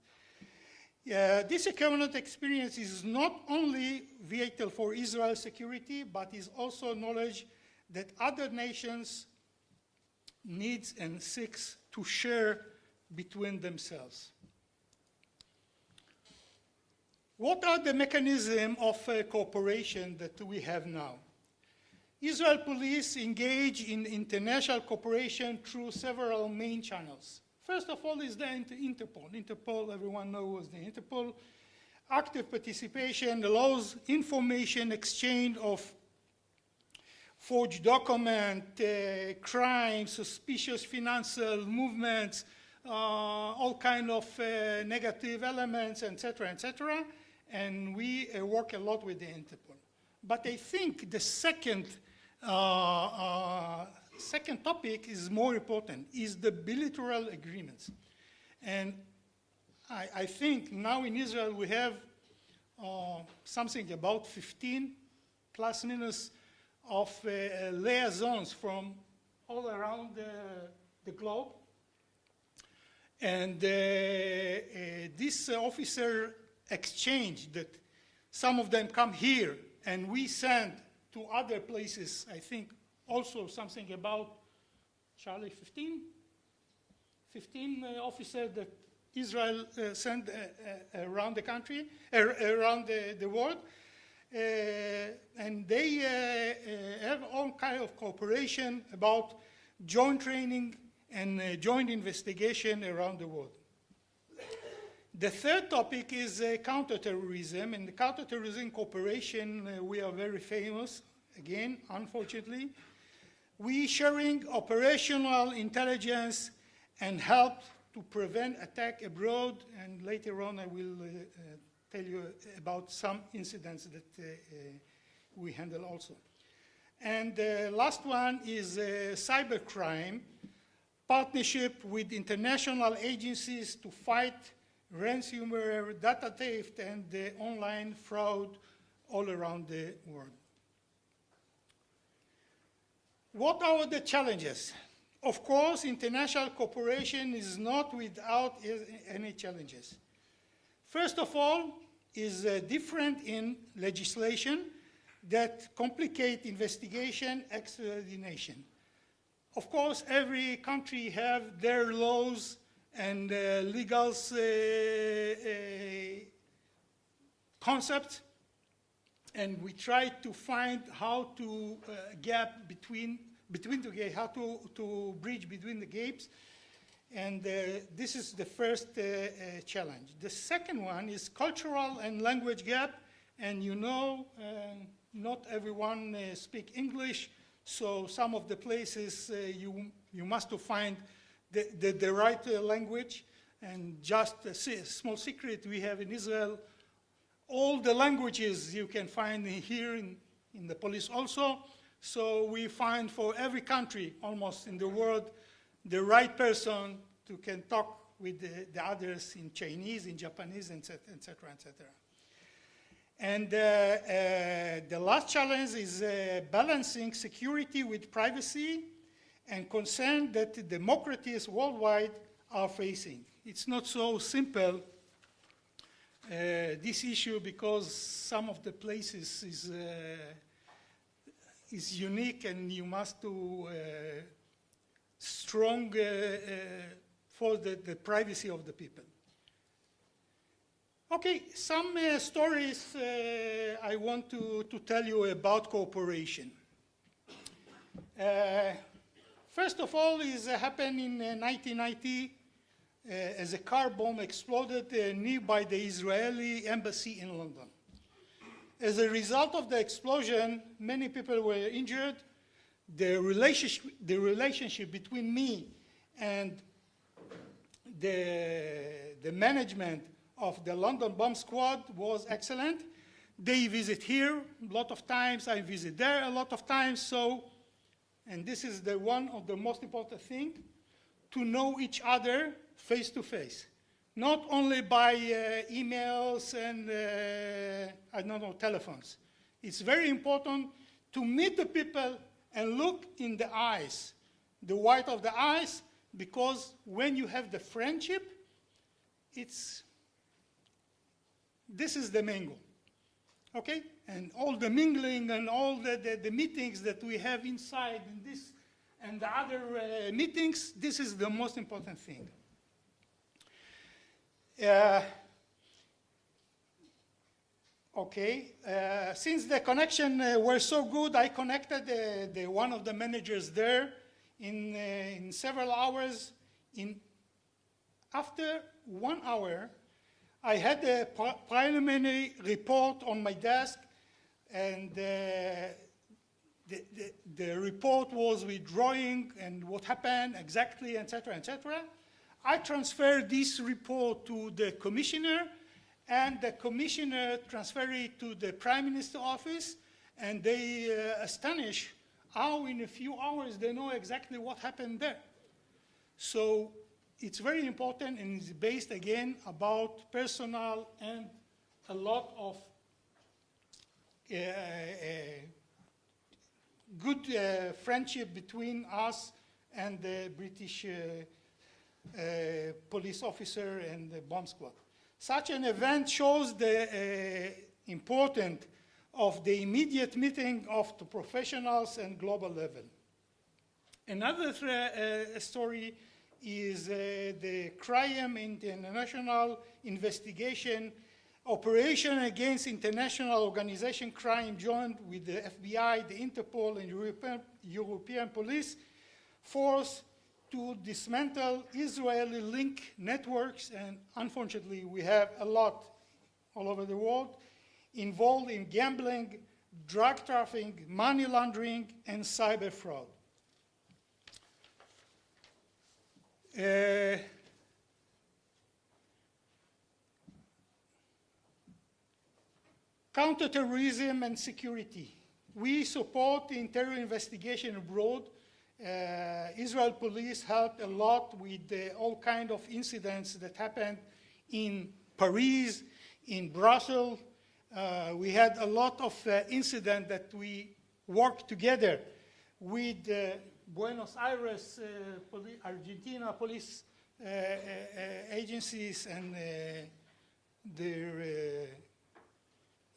This equivalent experience is not only vital for Israel's security, but is also knowledge that other nations needs and seeks to share between themselves. What are the mechanisms of cooperation that we have now? Israel police engage in international cooperation through several main channels. First of all is the Interpol. Interpol, everyone knows the Interpol. Active participation allows information exchange of forged document, crime, suspicious financial movements, all kind of negative elements, etc., etc. And we work a lot with the Interpol. But I think the second topic is more important, is the bilateral agreements. And I think now in Israel we have something about 15 plus minus of liaisons from all around the globe. And this officer exchange that some of them come here and we send to other places, I think also something about, Charlie, 15 officers that Israel sent around the country, around the world. And they have all kind of cooperation about joint training and joint investigation around the world. The third topic is counterterrorism, and the counterterrorism cooperation, we are very famous, again, unfortunately. We sharing operational intelligence and help to prevent attack abroad, and later on I will tell you about some incidents that we handle also. And the last one is cybercrime, partnership with international agencies to fight ransomware, data theft, and online fraud all around the world. What are the challenges? Of course, international cooperation is not without any challenges. First of all, is different in legislation that complicate investigation, extradition. Of course, every country have their laws and legal concepts, and we try to find how to gap between the gaps, how to bridge between the gaps, and this is the first challenge. The second one is cultural and language gap, and you know, not everyone speak English, so some of the places you must find the right language. And just a small secret we have in Israel, all the languages you can find here in the police also. So we find for every country almost in the world the right person to can talk with the others in Chinese, in Japanese, etc., etc., etc. And the last challenge is balancing security with privacy and concern that democracies worldwide are facing. It's not so simple, this issue, because some of the places is unique, and you must to strong for the privacy of the people. Okay, some stories I want to tell you about cooperation. First of all, it happened in 1990 as a car bomb exploded nearby the Israeli embassy in London. As a result of the explosion, many people were injured. The relationship between me and the management of the London bomb squad was excellent. They visit here a lot of times, I visit there a lot of times, so, and this is the one of the most important thing, to know each other face to face. Not only by emails and, I don't know, telephones. It's very important to meet the people and look in the eyes, the white of the eyes, because when you have the friendship, this is the main goal, okay? And all the mingling and all the meetings that we have inside and this and the other meetings, this is the most important thing. Since the connection were so good, I connected one of the managers there in several hours. After 1 hour, I had a preliminary report on my desk, and the report was withdrawing and what happened exactly, etc., etc. I transferred this report to the commissioner, and the commissioner transferred it to the Prime Minister's office, and they astonished how in a few hours they know exactly what happened there. So it's very important, and it's based again about personal and a lot of good friendship between us and the British police officer and the bomb squad. Such an event shows the importance of the immediate meeting of the professionals and global level. Another story is the crime international investigation operation against international organization crime joined with the FBI, the Interpol, and European police force to dismantle Israeli link networks, and unfortunately we have a lot all over the world involved in gambling, drug trafficking, money laundering, and cyber fraud. Counter-terrorism and security. We support in terror investigation abroad. Israel police helped a lot with all kinds of incidents that happened in Paris, in Brussels. We had a lot of incidents that we worked together with Buenos Aires, Argentina police agencies and their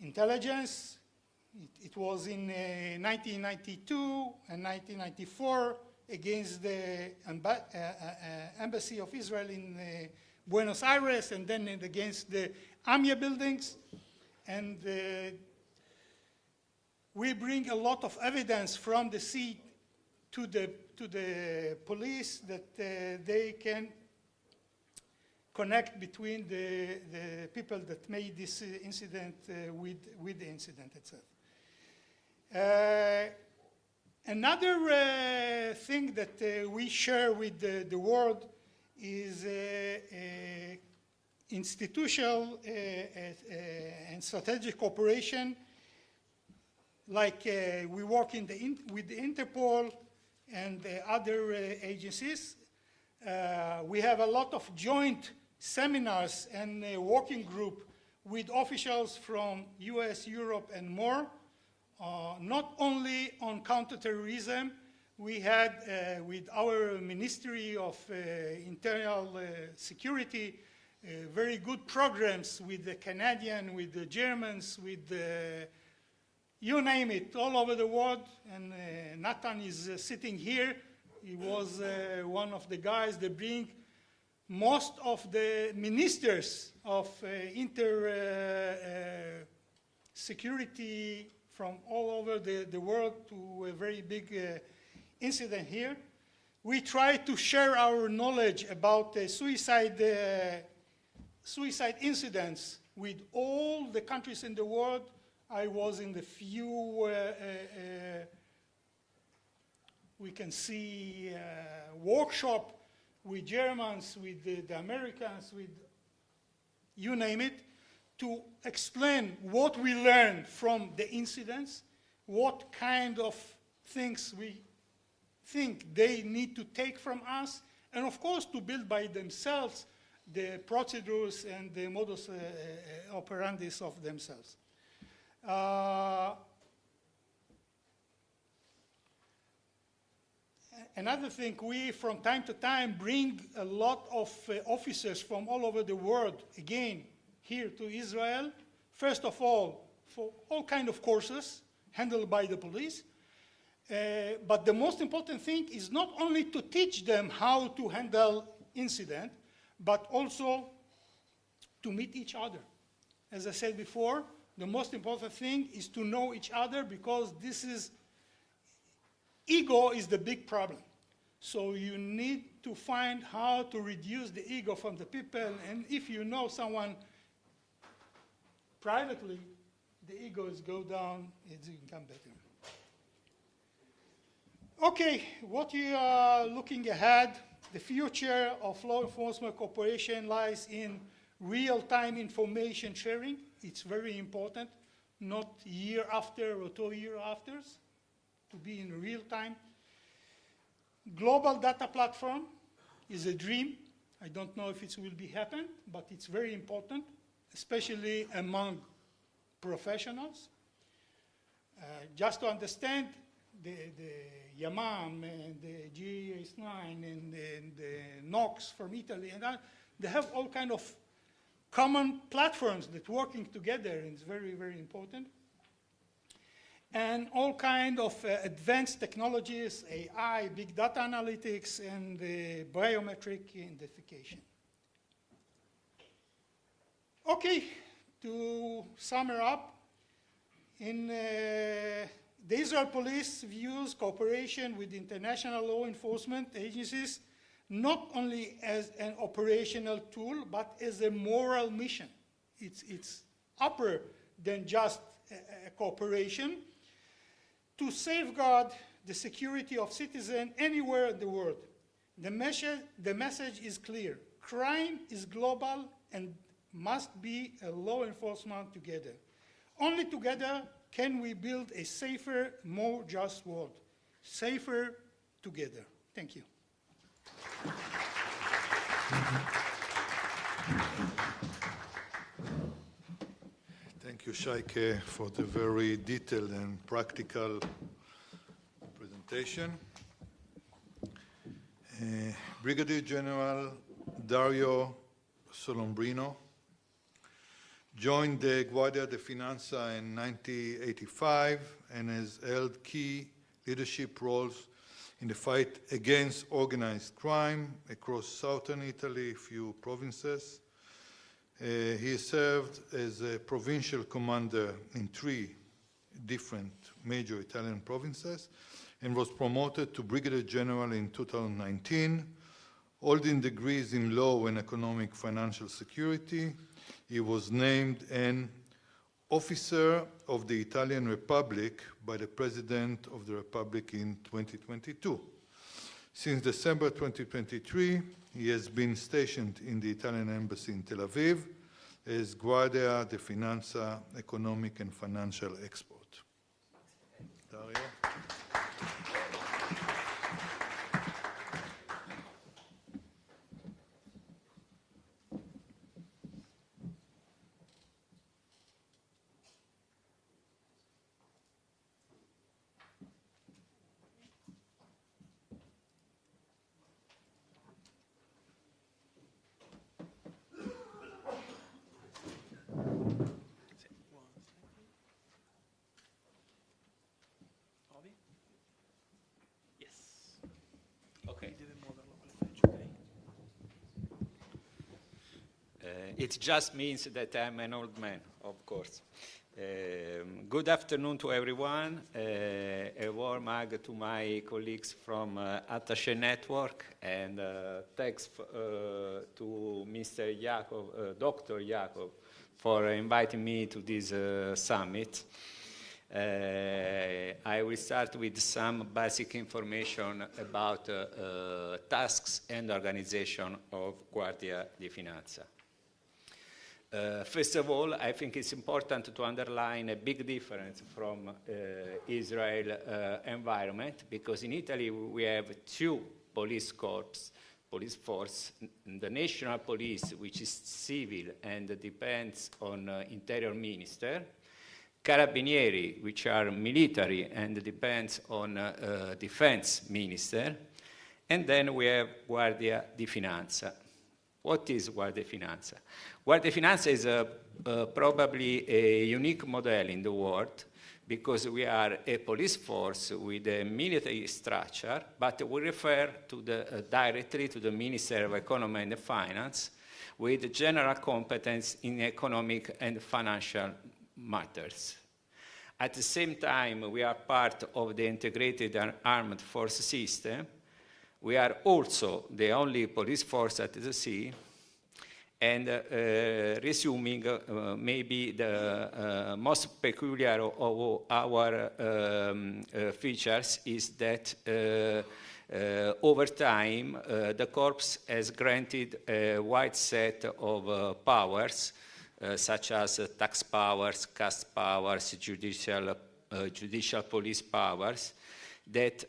intelligence. It was in 1992 and 1994 against the embassy of Israel in Buenos Aires, and then against the AMIA buildings. And we bring a lot of evidence from the sea to the police that they can connect between the people that made this incident with the incident itself. Another thing that we share with the world is institutional and strategic cooperation. Like we work with the Interpol and the other agencies. We have a lot of joint seminars and working group with officials from US, Europe, and more. Not only on counterterrorism, we had with our Ministry of Internal Security very good programs with the Canadian, with the Germans, with the, you name it, all over the world. And Nathan is sitting here. He was one of the guys that bring most of the ministers of security from all over the world to a very big incident here. We try to share our knowledge about suicide incidents with all the countries in the world. I was in the few, we can see workshop with Germans, with the Americans, with you name it, to explain what we learned from the incidents, what kind of things we think they need to take from us, and of course to build by themselves the procedures and the modus operandi of themselves. Another thing, we from time to time bring a lot of officers from all over the world, again, here to Israel, first of all, for all kinds of courses handled by the police. But the most important thing is not only to teach them how to handle incident, but also to meet each other. As I said before, the most important thing is to know each other, because ego is the big problem. So you need to find how to reduce the ego from the people, and if you know someone privately, the egos go down, it become better. Okay, what you are looking ahead, the future of law enforcement cooperation lies in real-time information sharing. It's very important, not year after or 2 years after, to be in real time. Global data platform is a dream. I don't know if it will be happen, but it's very important, especially among professionals. Just to understand, the Yamam and the GS9 and the NOx from Italy, and that, they have all kind of common platforms that working together, and it's very, very important. And all kind of advanced technologies, AI, big data analytics, and biometric identification. Okay, to sum it up, in the Israel police views cooperation with international law enforcement agencies not only as an operational tool, but as a moral mission. It's upper than just a cooperation to safeguard the security of citizens anywhere in the world. The message is clear. Crime is global and must be a law enforcement together. Only together can we build a safer, more just world. Safer together. Thank you. Thank you, Shaike, for the very detailed and practical presentation. Brigadier General Dario Solombrino joined the Guardia de Finanza in 1985 and has held key leadership roles in the fight against organized crime across southern Italy, a few provinces. He served as a provincial commander in 3 different major Italian provinces and was promoted to Brigadier General in 2019, holding degrees in law and economic financial security. He was named an Officer of the Italian Republic by the President of the Republic in 2022. Since December 2023, he has been stationed in the Italian Embassy in Tel Aviv as Guardia de Finanza Economic and Financial Expert. Dario. it just means that I'm an old man, of course. Good afternoon to everyone. A warm hug to my colleagues from Attaché Network, and thanks to Mr. Yaakov, Dr. Yaakov, for inviting me to this summit. I will start with some basic information about tasks and organization of Guardia di Finanza. First of all, I think it's important to underline a big difference from Israel environment, because in Italy we have two police corps, police force, the national police, which is civil and depends on interior minister, carabinieri, which are military and depends on defense minister, and then we have Guardia di Finanza. What is Guardia di Finanza? Guardia di Finanza is probably a unique model in the world, because we are a police force with a military structure, but we refer to directly to the Ministry of Economy and Finance with general competence in economic and financial matters. At the same time, we are part of the integrated armed force system. We are also the only police force at the sea, and resuming maybe the most peculiar of our features is that over time the Corps has granted a wide set of powers, such as tax powers, caste powers, judicial police powers, that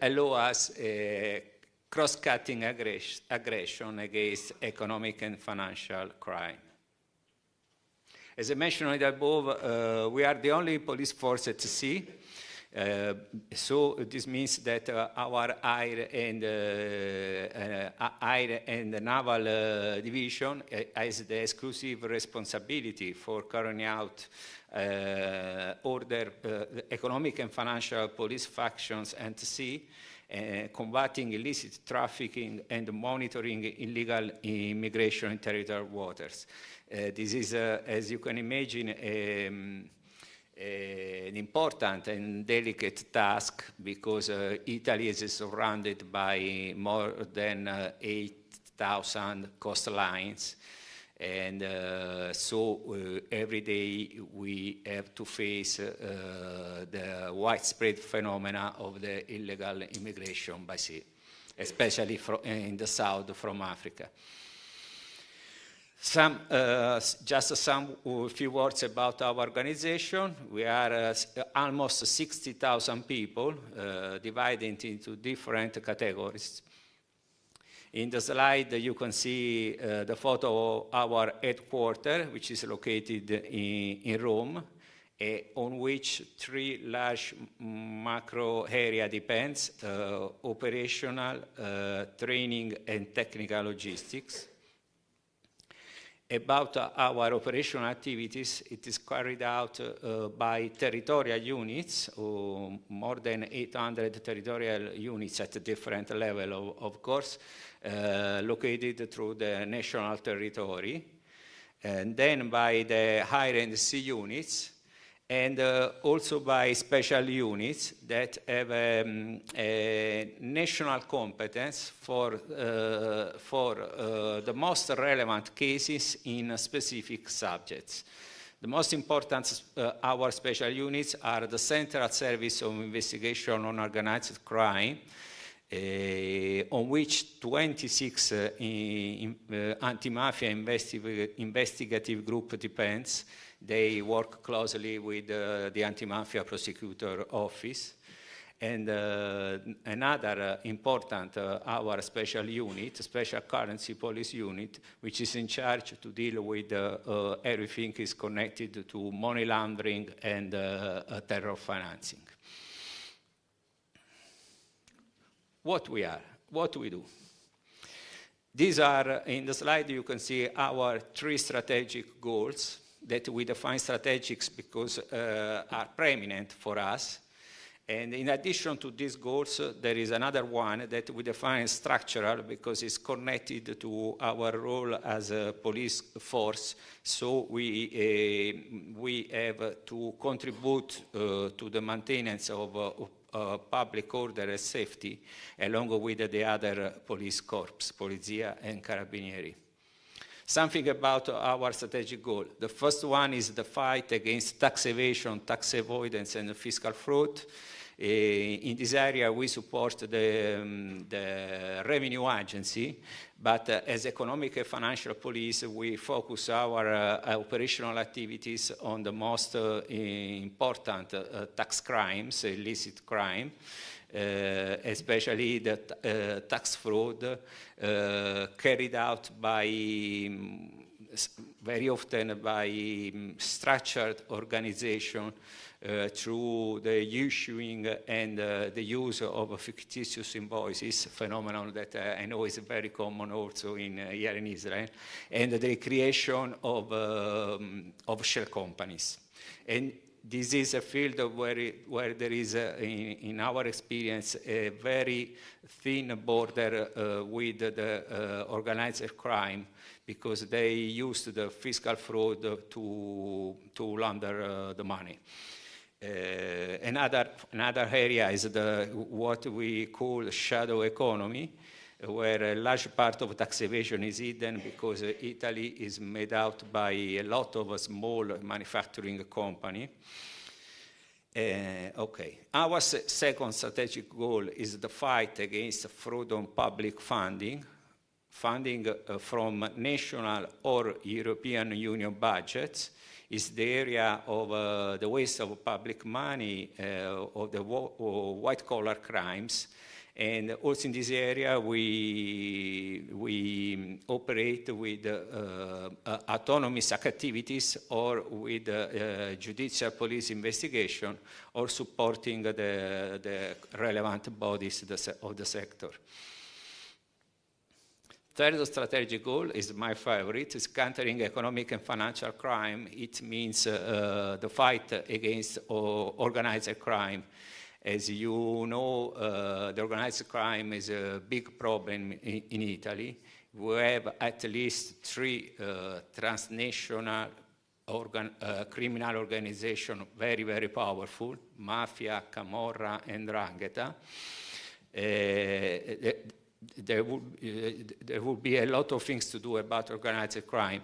allow us cross-cutting aggression against economic and financial crime. As I mentioned above, we are the only police force at sea, so this means that our air and naval division has the exclusive responsibility for carrying out economic and financial police functions at sea, combating illicit trafficking and monitoring illegal immigration in territorial waters. This is, as you can imagine, an important and delicate task, because Italy is surrounded by more than 8,000 coastlines. And so every day we have to face the widespread phenomena of the illegal immigration by sea, especially in the south from Africa. Just some few words about our organization. We are almost 60,000 people, divided into different categories. In the slide, you can see the photo of our headquarters, which is located in Rome, on which three large macro area depends: operational, training, and technical logistics. About our operational activities, it is carried out by territorial units, more than 800 territorial units at a different level, of course, located through the national territory, and then by the high-end sea units, and also by special units that have a national competence for the most relevant cases in specific subjects. The most important our special units are the Central Service of Investigation on Organized Crime, on which 26 anti-mafia investigative group depends. They work closely with the Anti-Mafia Prosecutor Office. And another important, our special unit, Special Currency Police Unit, which is in charge to deal with everything is connected to money laundering and terror financing. What we are, what we do. These are, in the slide you can see our three strategic goals that we define strategics because are preeminent for us. And in addition to these goals, there is another one that we define structural because it's connected to our role as a police force. So we have to contribute to the maintenance of public order and safety, along with the other police corps, Polizia and Carabinieri. Something about our strategic goal. The first one is the fight against tax evasion, tax avoidance, and fiscal fraud. In this area, we support the revenue agency, but as economic and financial police, we focus our operational activities on the most important tax crimes, illicit crime, especially the tax fraud carried out by very often by structured organization through the issuing and the use of fictitious invoices, phenomenon that I know is very common also here in Israel, and the creation of shell companies. And this is a field where there is, in our experience, a very thin border with the organized crime, because they used the fiscal fraud to launder the money. Another area is what we call shadow economy, where a large part of tax evasion is hidden because Italy is made out by a lot of small manufacturing companies. Okay. Our second strategic goal is the fight against fraud on public funding from national or European Union budgets. Is the area of the waste of public money, of the white-collar crimes. And also in this area, we operate with autonomous activities or with judicial police investigation, or supporting the relevant bodies of the sector. Third strategic goal is my favorite, is countering economic and financial crime. It means the fight against organized crime. As you know, the organized crime is a big problem in Italy. We have at least 3 transnational criminal organizations, very, very powerful: Mafia, Camorra, and 'Ndrangheta. There would be a lot of things to do about organized crime.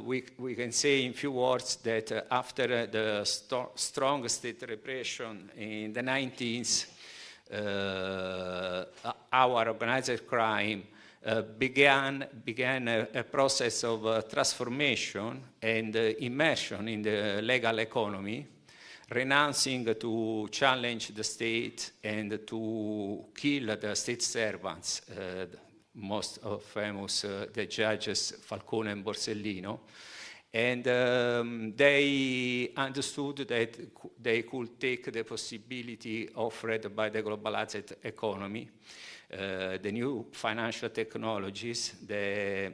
We can say in few words that after the strong state repression in the 90s, our organized crime began a process of transformation and immersion in the legal economy, renouncing to challenge the state and to kill the state servants, most famous the judges Falcone and Borsellino. And they understood that they could take the possibility offered by the globalized economy, the new financial technologies, the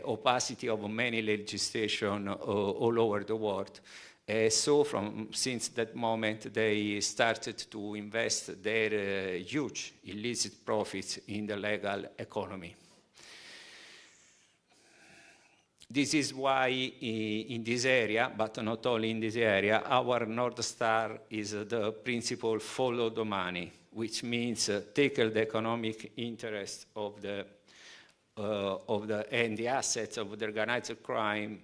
opacity of many legislation all over the world. So since that moment, they started to invest their huge illicit profits in the legal economy. This is why in this area, but not only in this area, our North Star is the principle follow the money, which means tackle the economic interest of the assets of the organized crime,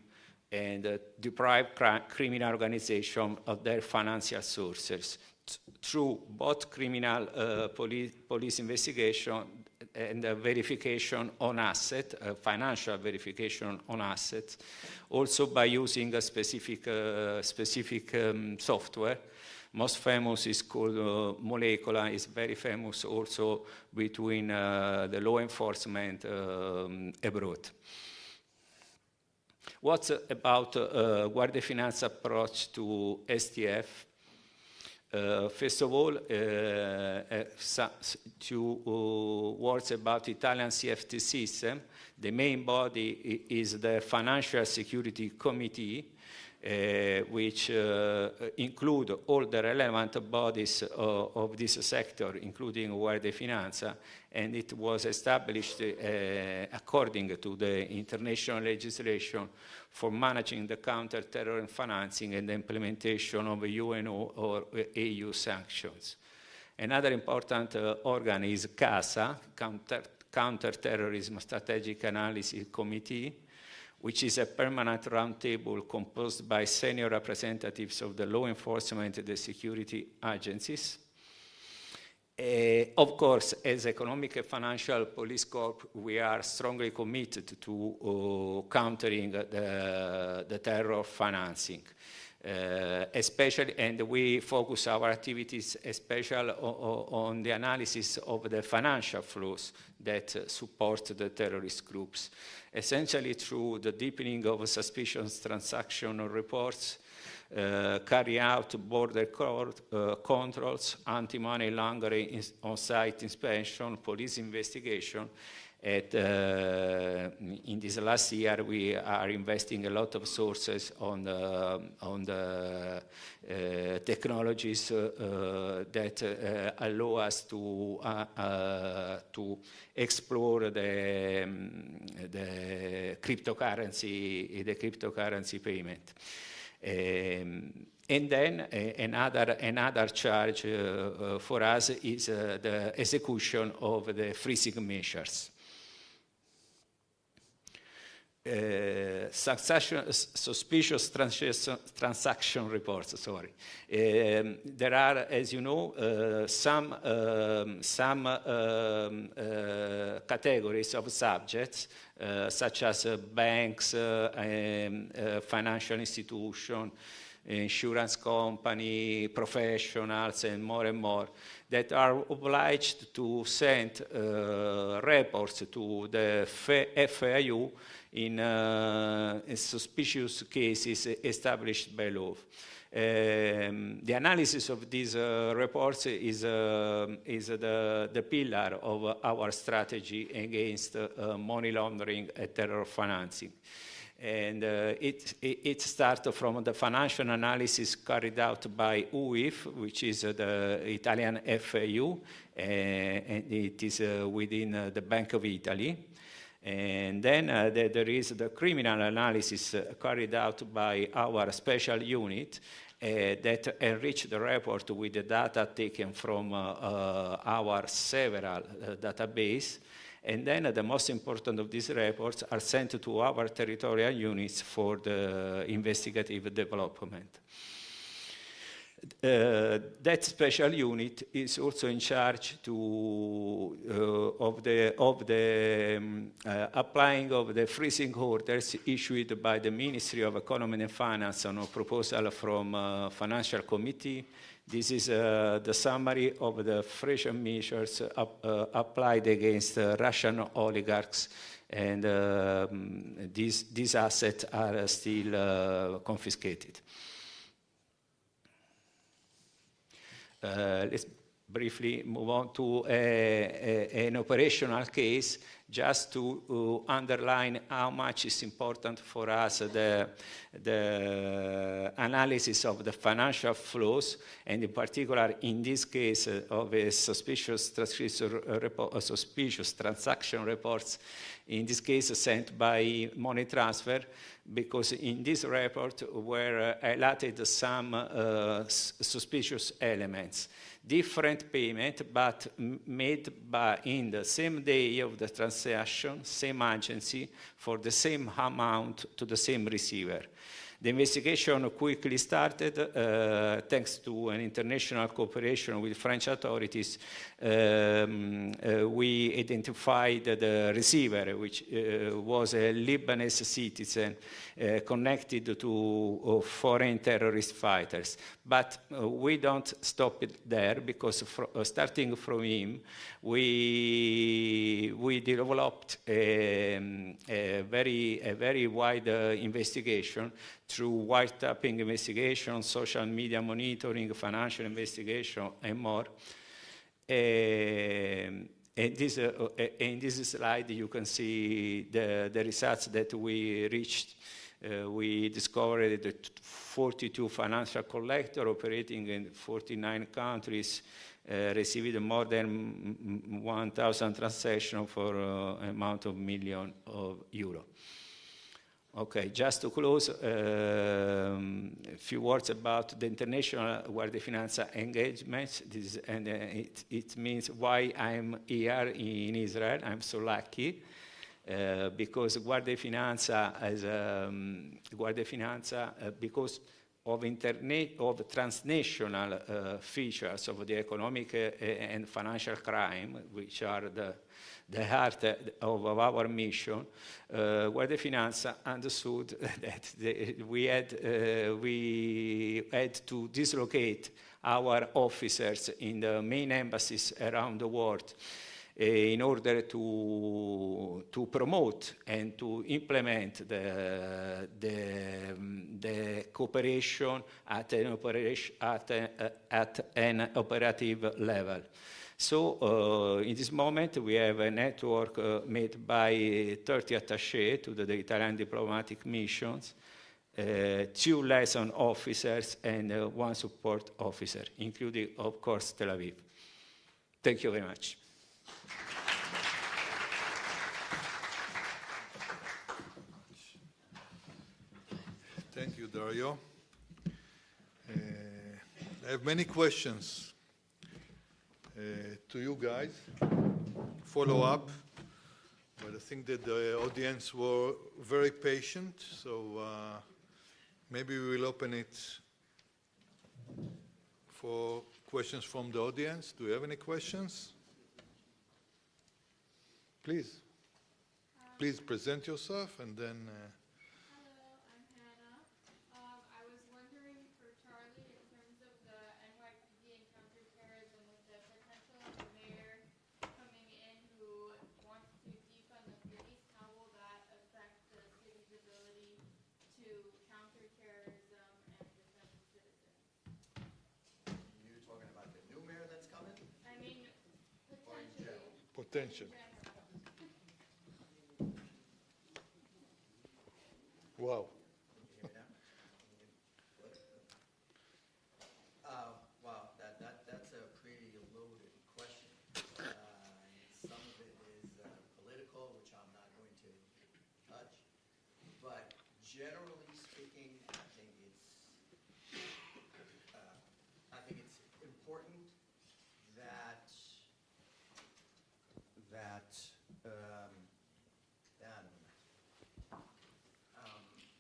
and deprive criminal organizations of their financial sources through both criminal police investigation and verification on assets, financial verification on assets, also by using a specific software. Most famous is called Molecular. It's very famous also between the law enforcement abroad. What about Guardia Finanza approach to STF? First of all, 2 words about Italian CFT system. The main body is the Financial Security Committee, which include all the relevant bodies of this sector, including Guardia Finanza, and it was established according to the international legislation for managing the counter-terrorism financing and the implementation of UNO or EU sanctions. Another important organ is CASA, Counter-Terrorism Strategic Analysis Committee, which is a permanent roundtable composed by senior representatives of the law enforcement and the security agencies. Of course, as Economic and Financial Police Corp, we are strongly committed to countering the terror financing. Especially, and we focus our activities especially on the analysis of the financial flows that support the terrorist groups, essentially through the deepening of suspicious transaction reports, carry out border controls, anti-money laundering on-site inspection, police investigation. In this last year, we are investing a lot of sources on the technologies that allow us to explore the cryptocurrency payment. And then another charge for us is the execution of the freezing measures. Suspicious transaction reports, sorry. There are, as you know, some categories of subjects, such as banks, financial institutions, insurance company, professionals, and more, that are obliged to send reports to the FIU in suspicious cases established by law. The analysis of these reports is the pillar of our strategy against money laundering and terror financing. And it starts from the financial analysis carried out by UIF, which is the Italian FIU, and it is within the Bank of Italy. And then there is the criminal analysis carried out by our special unit that enrich the report with the data taken from our several databases. And then the most important of these reports are sent to our territorial units for the investigative development. That special unit is also in charge of the applying of the freezing orders issued by the Ministry of Economy and Finance on a proposal from Financial Committee. This is the summary of the freezing measures applied against Russian oligarchs, and these assets are still confiscated. Let's briefly move on to an operational case, just to underline how much is important for us the analysis of the financial flows, and in particular in this case of a suspicious transaction reports, in this case sent by money transfer, because in this report were highlighted some suspicious elements. Different payment, but made in the same day of the transaction, same agency, for the same amount to the same receiver. The investigation quickly started thanks to an international cooperation with French authorities. We identified the receiver, which was a Lebanese citizen connected to foreign terrorist fighters. But we don't stop it there, because starting from him, we developed a very wide investigation through wiretapping investigation, social media monitoring, financial investigation, and more. In this slide, you can see the results that we reached We discovered that 42 financial collectors operating in 49 countries received more than 1,000 transactions for an amount of millions of euro. Okay, just to close, a few words about the international Guardia Finanza engagement. It means why I'm here in Israel. I'm so lucky because Guardia Finanza, because of transnational features of the economic and financial crime, which are the heart of our mission, Guardia Finanza understood that we had to dislocate our officers in the main embassies around the world in order to promote and to implement the cooperation at an operative level. So in this moment, we have a network made by 30 attachés to the Italian diplomatic missions, 2 liaison officers, and 1 support officer, including, of course, Tel Aviv. Thank you very much. Thank you, Dario. I have many questions to you guys, follow up, but I think that the audience were very patient, so maybe we will open it for questions from the audience. Do you have any questions? Please. Please present yourself and then... Hello, I'm Hannah. I was wondering for Charlie, in terms of the NYPD and counterterrorism, with the potential of the mayor coming in who wants to defund the police, how will that affect the city's ability to counter terrorism and defend the citizens? You're talking about the new mayor that's coming? I mean, potentially. Potential. Wow. Wow, that's a pretty loaded question. Some of it is political, which I'm not going to touch. But generally speaking, I think it's important that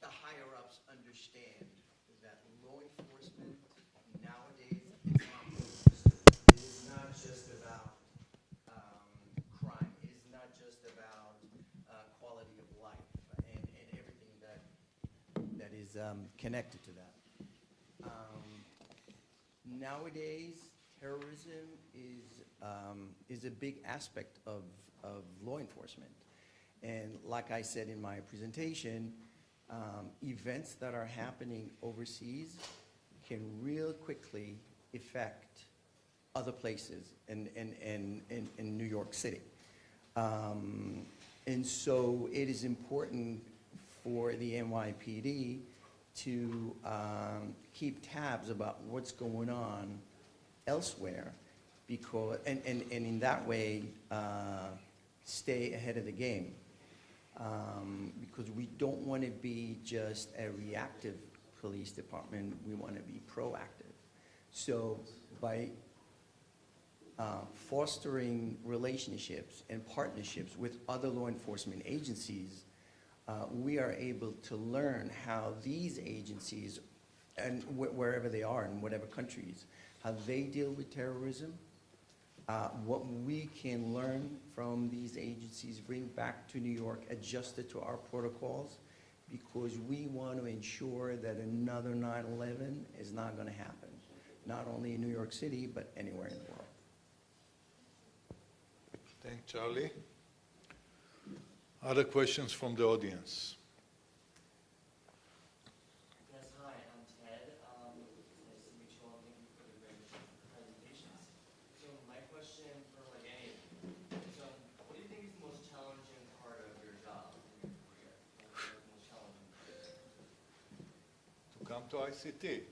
the higher-ups understand that law enforcement nowadays is not just about crime. It is not just about quality of life and everything that is connected to that. Nowadays, terrorism is a big aspect of law enforcement. And like I said in my presentation, events that are happening overseas can real quickly affect other places in New York City. And so it is important for the NYPD to keep tabs about what's going on elsewhere, because, and in that way, stay ahead of the game. Because we don't want to be just a reactive police department, we want to be proactive. So by fostering relationships and partnerships with other law enforcement agencies, we are able to learn how these agencies, and wherever they are in whatever countries, how they deal with terrorism, what we can learn from these agencies, bring back to New York, adjust it to our protocols, because we want to ensure that another 9/11 is not going to happen, not only in New York City, but anywhere in the world. Thank you, Charlie. Other questions from the audience? Yes, hi, I'm Ted. Nice to meet you all. Thank you for the great presentations. So my question for any, so what do you think is the most challenging part of your job in your career? What is the most challenging part? to ICT. It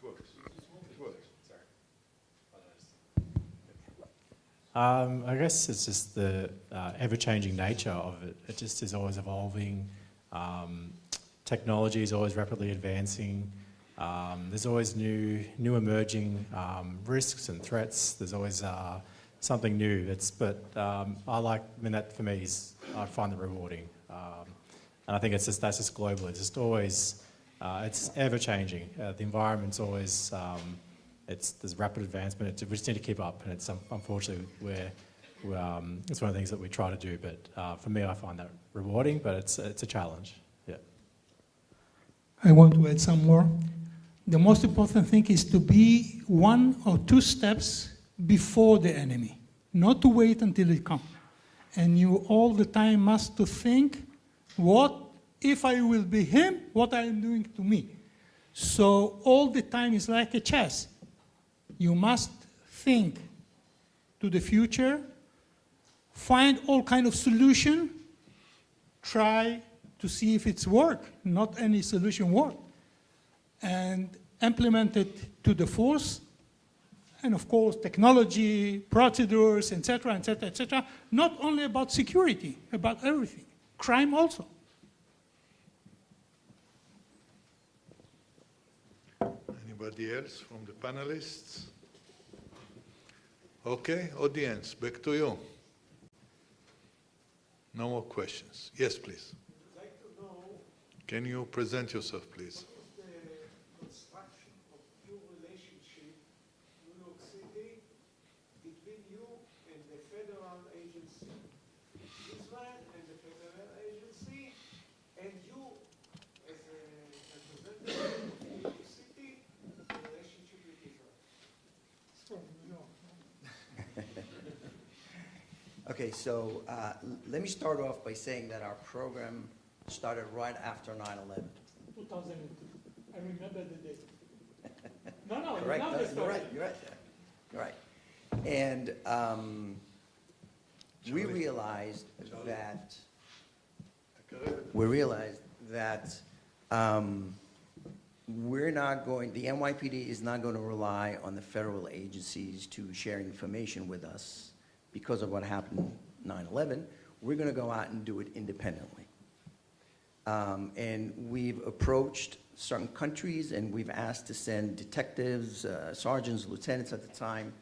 works. It works. I guess it's just the ever-changing nature of it. It just is always evolving. Technology is always rapidly advancing. There's always new emerging risks and threats. There's always something new. That for me I find it rewarding. And I think that's just global. It's just always, it's ever-changing. The environment's always, there's rapid advancement. We just need to keep up, and it's unfortunately it's one of the things that we try to do. But for me, I find that rewarding, but it's a challenge. Yeah. I want to add some more. The most important thing is to be 1 or 2 steps before the enemy, not to wait until it comes. And you all the time must to think, what if I will be him, what I am doing to me? So all the time is like a chess. You must think to the future, find all kind of solution, try to see if it's work, not any solution work, and implement it to the force, and of course technology, procedures, etc., etc., etc. Not only about security, about everything, crime also. Anybody else from the panelists? Okay, audience, back to you. No more questions. Yes, please. I'd like to know, Can you present yourself, please? what's the construction of your relationship in New York City between you and the federal agency, Israel and the federal agency, and you as a representative of New York City, the relationship with Israel? From New York. Okay, so let me start off by saying that our program started right after 9/11. 2002. I remember the date. No, Correct. now No, they you're started. right. You're right. And we realized that we're not going. The NYPD is not going to rely on the federal agencies to share information with us because of what happened 9/11. We're going to go out and do it independently. And we've approached certain countries, and we've asked to send detectives, sergeants, lieutenants at the time,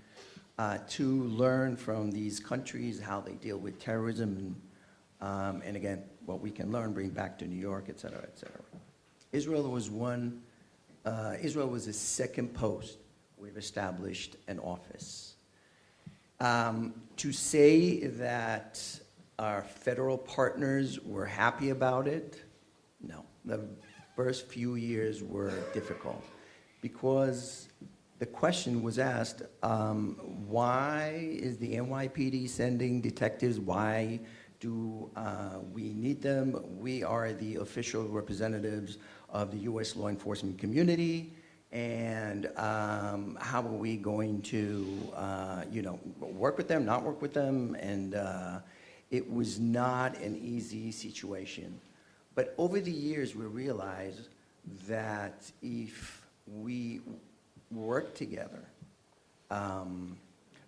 to learn from these countries how they deal with terrorism, and again, what we can learn, bring back to New York, et cetera, et cetera. Israel was a second post. We've established an office. To say that our federal partners were happy about it, no. The first few years were difficult because the question was asked, why is the NYPD sending detectives? Why do we need them? We are the official representatives of the U.S. law enforcement community, and how are we going to, work with them, not work with them? And it was not an easy situation. But over the years, we realized that if we work together,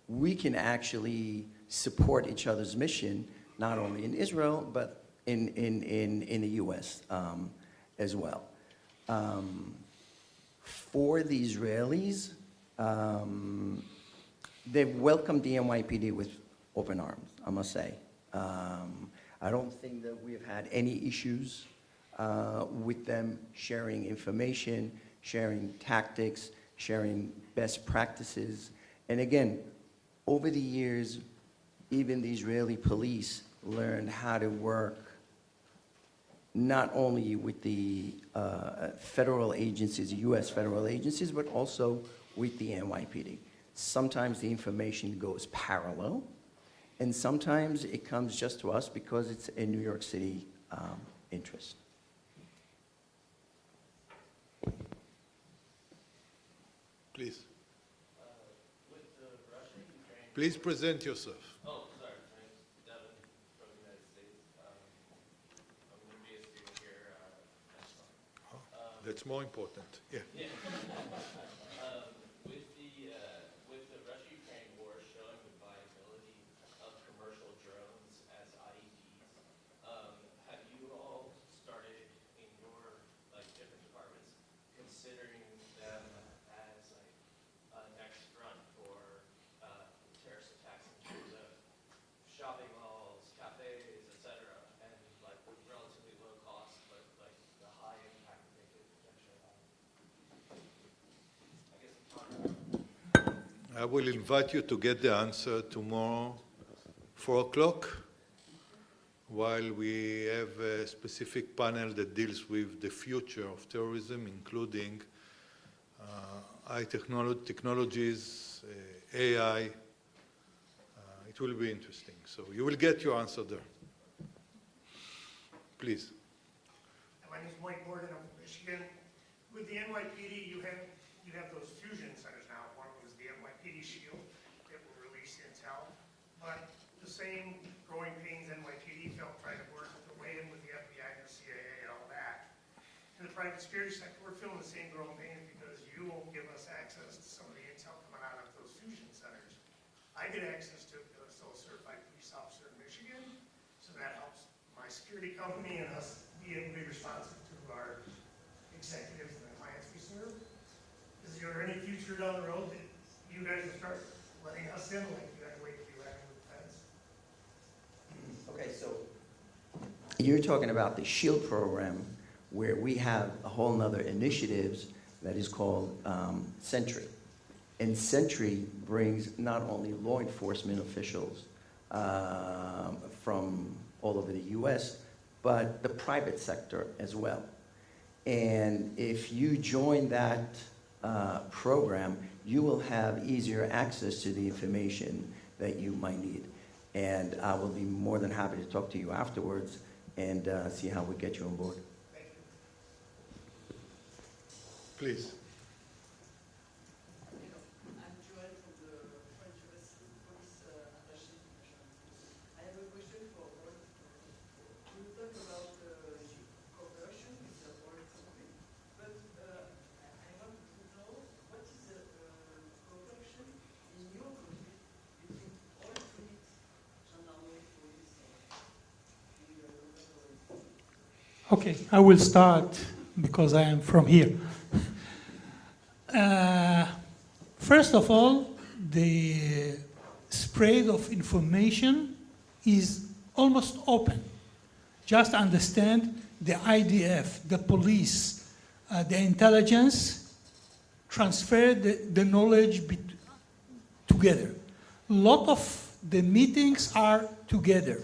we can actually support each other's mission, not only in Israel, but in the U.S. As well. For the Israelis, they've welcomed the NYPD with open arms, I must say. I don't think that we've had any issues with them sharing information, sharing tactics, sharing best practices. And again, over the years, even the Israeli police learned how to work not only with the federal agencies, U.S. federal agencies, but also with the NYPD. Sometimes the information goes parallel, and sometimes it comes just to us because it's a New York City interest. Please. Please present yourself. Oh, sorry. My name's Devin from the United States. That's more important. Yeah. With the Russia-Ukraine war showing the viability of commercial drones as IEDs, have you all started in your different departments considering them as a next front for terrorist attacks in terms of shopping malls, cafes, etc., and with relatively low cost, but the high impact that they could potentially have? I guess I'm talking about. I will invite you to get the answer tomorrow, 4 o'clock, while we have a specific panel that deals with the future of terrorism, including technologies, AI. It will be interesting. So you will get your answer there. Please. My name is Mike Gordon. I'm from Michigan. With the NYPD, you have those fusion centers now. One was the NYPD Shield that will release intel, but the same growing pains NYPD felt trying to work the way in with the FBI and the CIA and all that. In the private security sector, we're feeling the same growing pains because you won't give us access to some of the intel coming out of those fusion centers. I get access to it because I'm still a certified police officer in Michigan, so that helps my security company and us be able to be responsive to our executives and the clients we serve. Is there any future down the road that you guys will start letting us in like you had to wait to do that with the feds? Okay, so you're talking about the SHIELD program, where we have a whole nother initiatives that is called Sentry. And Sentry brings not only law enforcement officials from all over the US, but the private sector as well. And if you join that program, you will have easier access to the information that you might need. And I will be more than happy to talk to you afterwards and see how we get you on board. Thank you. Please. I'm Joël from the French police attaché. I have a question for all. You talk about cooperation with the whole country, but I want to know what is the cooperation in your country between all units, gendarmerie, police, and counter-terrorism? Okay, I will start because I am from here. First of all, the spread of information is almost open. Just understand the IDF, the police, the intelligence transfer the knowledge together. A lot of the meetings are together.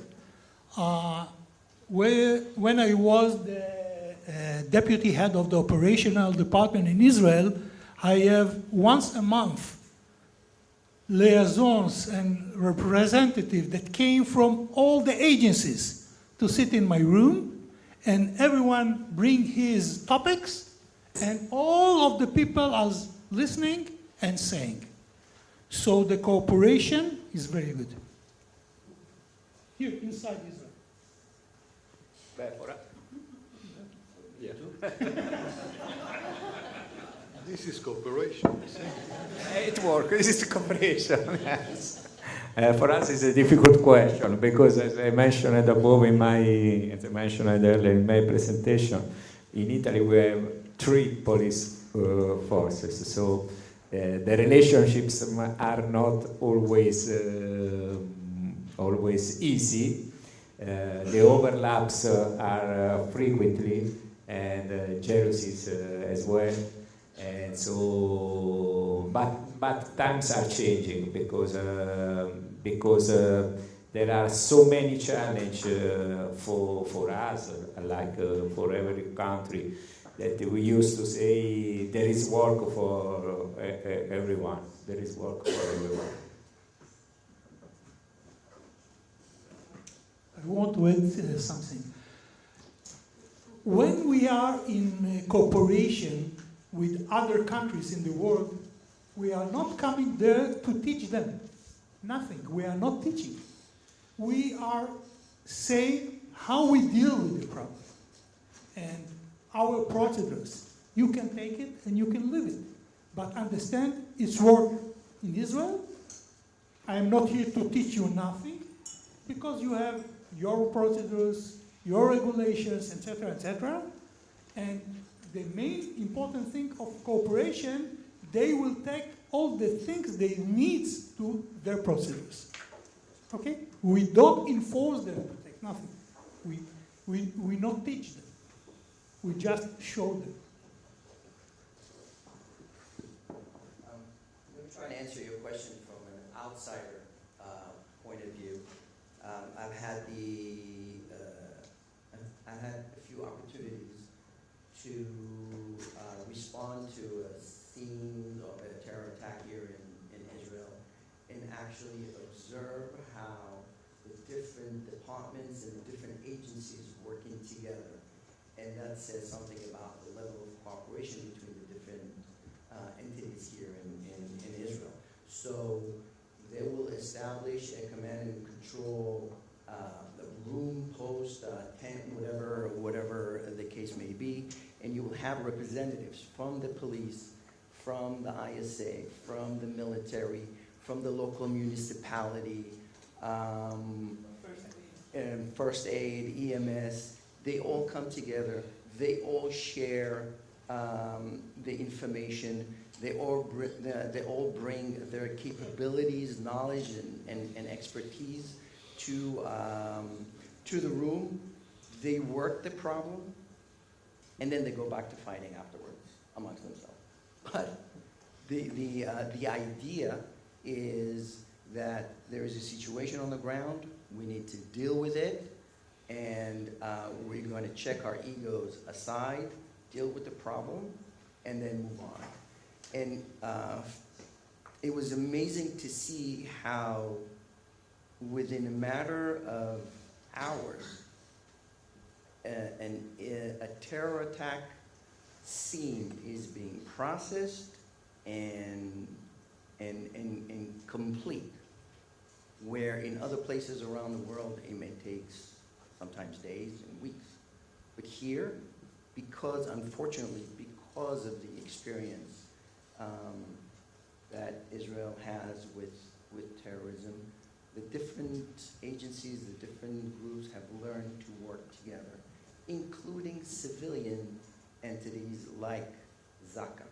When I was the deputy head of the operational department in Israel, I have once a month liaisons and representatives that came from all the agencies to sit in my room, and everyone bring his topics, and all of the people are listening and saying. So the cooperation is very good. Here, inside Israel. This is cooperation. It works. This is cooperation. Yes. For us, it's a difficult question because, as I mentioned above as I mentioned earlier in my presentation, in Italy we have 3 police forces. So the relationships are not always easy. The overlaps are frequently, and jealousies as well. And so, but times are changing because there are so many challenges for us, like for every country, that we used to say there is work for everyone. There is work for everyone. I want to add something. When we are in cooperation with other countries in the world, we are not coming there to teach them. Nothing. We are not teaching. We are saying how we deal with the problem and our procedures. You can take it and you can live it. But understand it's work in Israel. I am not here to teach you nothing, because you have your procedures, your regulations, etc., etc. And the main important thing of cooperation, they will take all the things they need to their procedures. Okay? We don't enforce them to take nothing. We not teach them. We just show them. I'm going to try to answer your question from an outsider point of view. I've had a few opportunities to respond to a scene of a terror attack here in Israel, and actually observe how the different departments and the different agencies working together. And that says something about the level of cooperation between the different entities here in Israel. So they will establish a command and control room, post, tent, whatever the case may be, and you will have representatives from the police, from the ISA, from the military, from the local municipality, and first aid, EMS. They all come together. They all share the information. They all bring their capabilities, knowledge, and expertise to the room. They work the problem, and then they go back to fighting afterwards amongst themselves. But the idea is that there is a situation on the ground. We need to deal with it, and we're going to check our egos aside, deal with the problem, and then move on. And it was amazing to see how within a matter of hours, a terror attack scene is being processed and complete, where in other places around the world it may take sometimes days and weeks. But here, unfortunately, because of the experience that Israel has with terrorism, the different agencies, the different groups have learned to work together, including civilian entities like Zaka.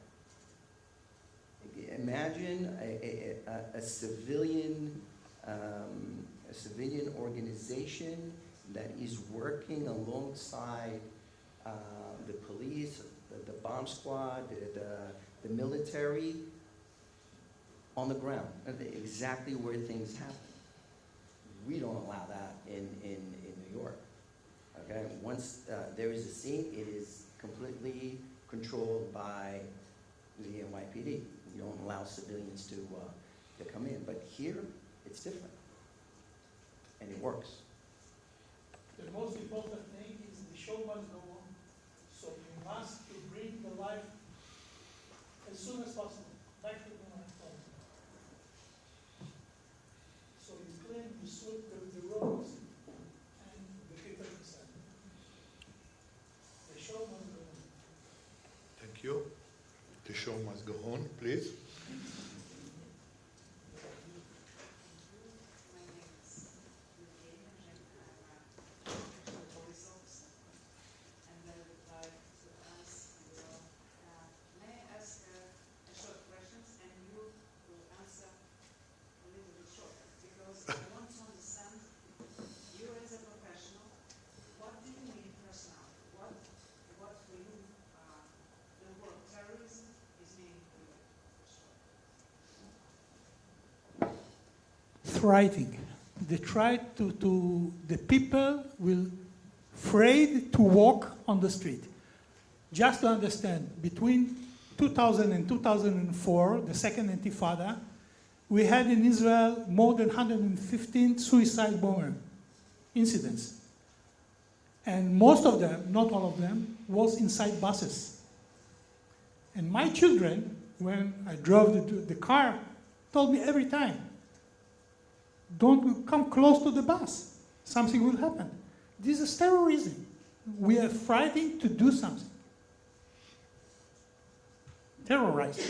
Imagine a civilian organization that is working alongside the police, the bomb squad, the military on the ground, exactly where things happen. We don't allow that in New York. Okay, once there is a scene, it is completely controlled by the NYPD. We don't allow civilians to come in. But here, it's different, and it works. The most important thing is the show must go on. So you must to bring the life as soon as possible back to the life. So you clean, you sweep the roads, and the people inside. The show must go on. Thank you. The show must go on, please. Thriving. They try the people will afraid to walk on the street. Just to understand, between 2000 and 2004, the second Intifada, we had in Israel more than 115 suicide bomber incidents. And most of them, not all of them, was inside buses. And my children, when I drove the car, told me every time, don't come close to the bus. Something will happen. This is terrorism. We are fighting to do something. terrorized.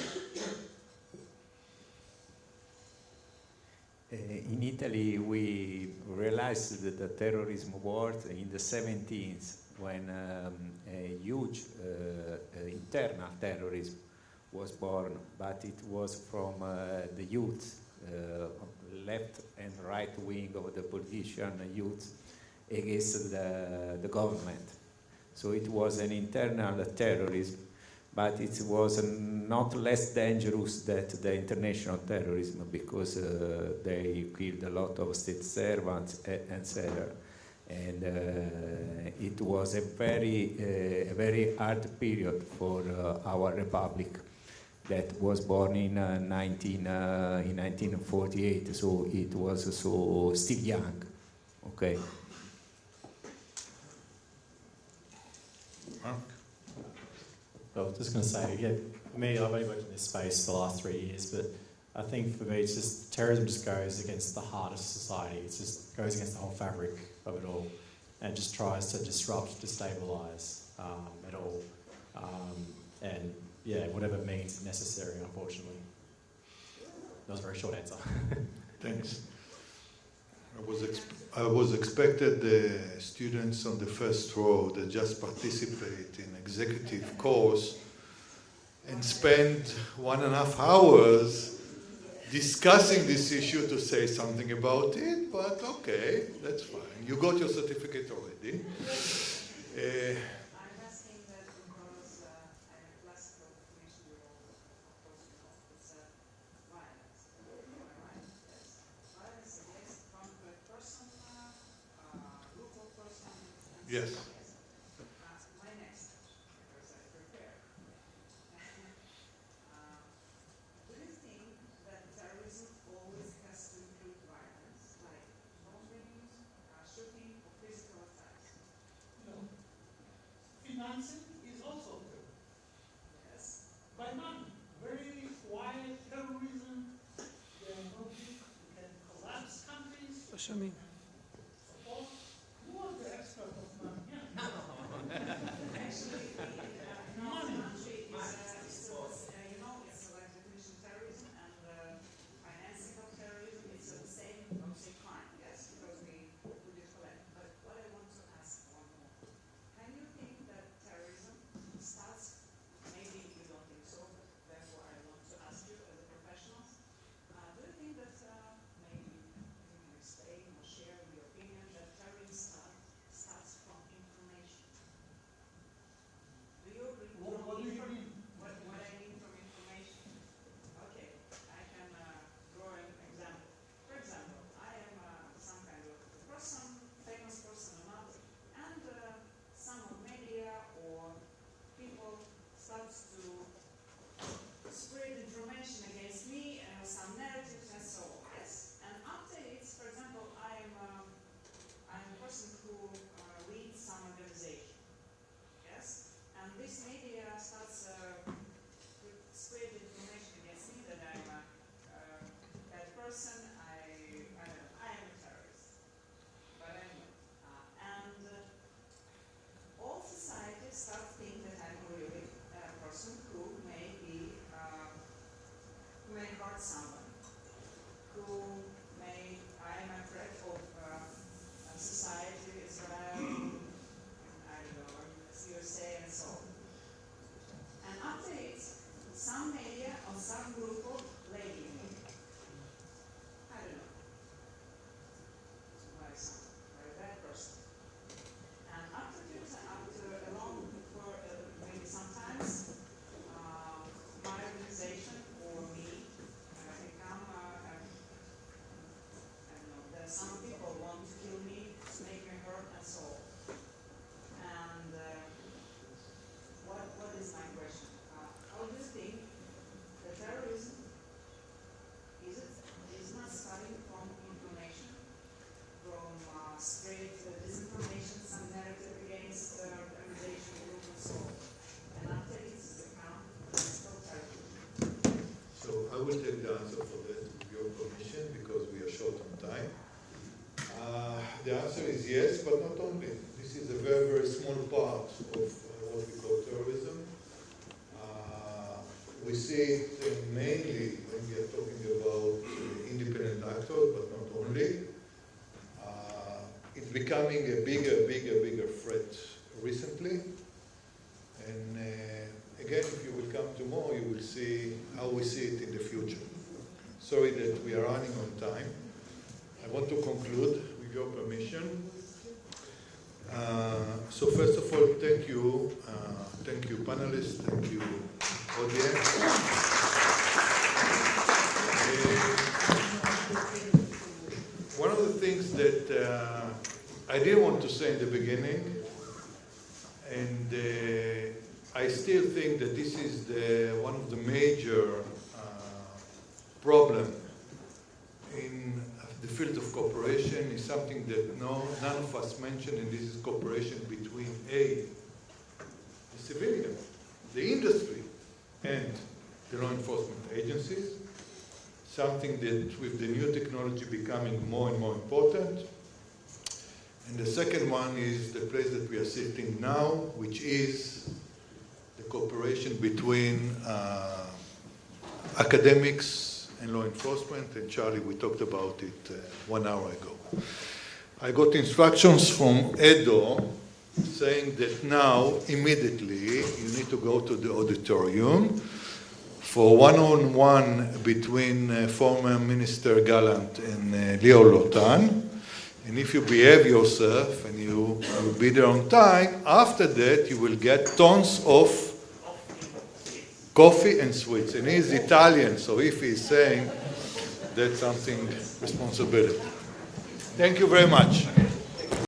In Italy, we realized that the terrorism war in the 70s when a huge internal terrorism was born, but it was from the youth, left and right wing of the politician youth against the government. So it was an internal terrorism, but it was not less dangerous than the international terrorism because they killed a lot of state servants, etc. And it was a very hard period for our republic that was born in 1948, so it was so still young, okay? I was just going to say, yeah, for me, I've only worked in this space for the last 3 years, but I think for me, it's just terrorism just goes against the heart of society. It just goes against the whole fabric of it all, and just tries to disrupt, destabilise it all, and yeah, whatever means necessary. Unfortunately, that was a very short answer. Thanks. I was expected the students on the first row that just participate in executive course and spend 1.5 hours discussing this issue to say something about it, but okay, that's fine. You got your certificate already. I'm asking that because I'm a classical information bureau, of course, it's violence. Violence against one person, group of persons. Yes. My next, because I prepared. Do you think that terrorism always has to include violence, like bombing, shooting, or physical attacks? No. Financing is also there. Yes. By money. Very quiet terrorism. There are no big, you can collapse countries. What do you mean? Suppose who was the expert of money? Yeah. Actually, Money. country is, you know, it's like definition terrorism and financing of terrorism. It's the same, I would say, crime, yes, because we just collect. But what I want to ask one more. Can you think that terrorism starts, maybe you don't think so, but therefore I want to ask you as a professional, do you think that maybe you can explain or share your opinion that terrorism starts from information? Do you agree? What do you mean? What I mean from information? Okay, I can draw an example. For example, I am some kind of person, famous person or not, and some media or people starts to spread information against me, some narratives and so on. Yes, and after it's, for example, I'm a person who leads some organization. Yes, and this media starts spread information against me that I'm a bad person. I don't know, I am a terrorist, but I'm not. And all society starts thinking that I'm really a person who may be, who may hurt someone, who may, I am a threat of society, Israel, I don't know, USA and so on. And after it, some media or some group of lady me. I don't know. By some, by that person. And after along for maybe sometimes, my organization or me become, I don't know, that some people want to kill me, make me hurt and so on. And what is my question? How do you think the terrorism is not starting from information, from spread disinformation, some narrative against the organization, group and so on, and after it's become physical terrorism? So I will take the answer for that with your permission because we are short on time. The answer is yes, but not only. This is a very, very small part of what we call terrorism. We see it mainly when we are talking about independent actors, but not only. It's becoming a bigger threat recently. And again, if you will come tomorrow, you will see how we see it in the future. Sorry that we are running on time. I want to conclude with your permission. So first of all, thank you panelists, thank you audience. One of the things that I didn't want to say in the beginning, and I still think that this is one of the major problems in the field of cooperation, is something that none of us mentioned, and this is cooperation between the civilian, the industry, and the law enforcement agencies, something that with the new technology becoming more and more important. And the second one is the place that we are sitting now, which is the cooperation between academics and law enforcement. And Charlie, we talked about it 1 hour ago. I got instructions from Edo saying that now, immediately, you need to go to the auditorium for one-on-one between former Minister Gallant and Leo Lotan. And if you behave yourself and you will be there on time, after that you will get tons of coffee and sweets. And he's Italian, so if he's saying that's something responsibility. Thank you very much.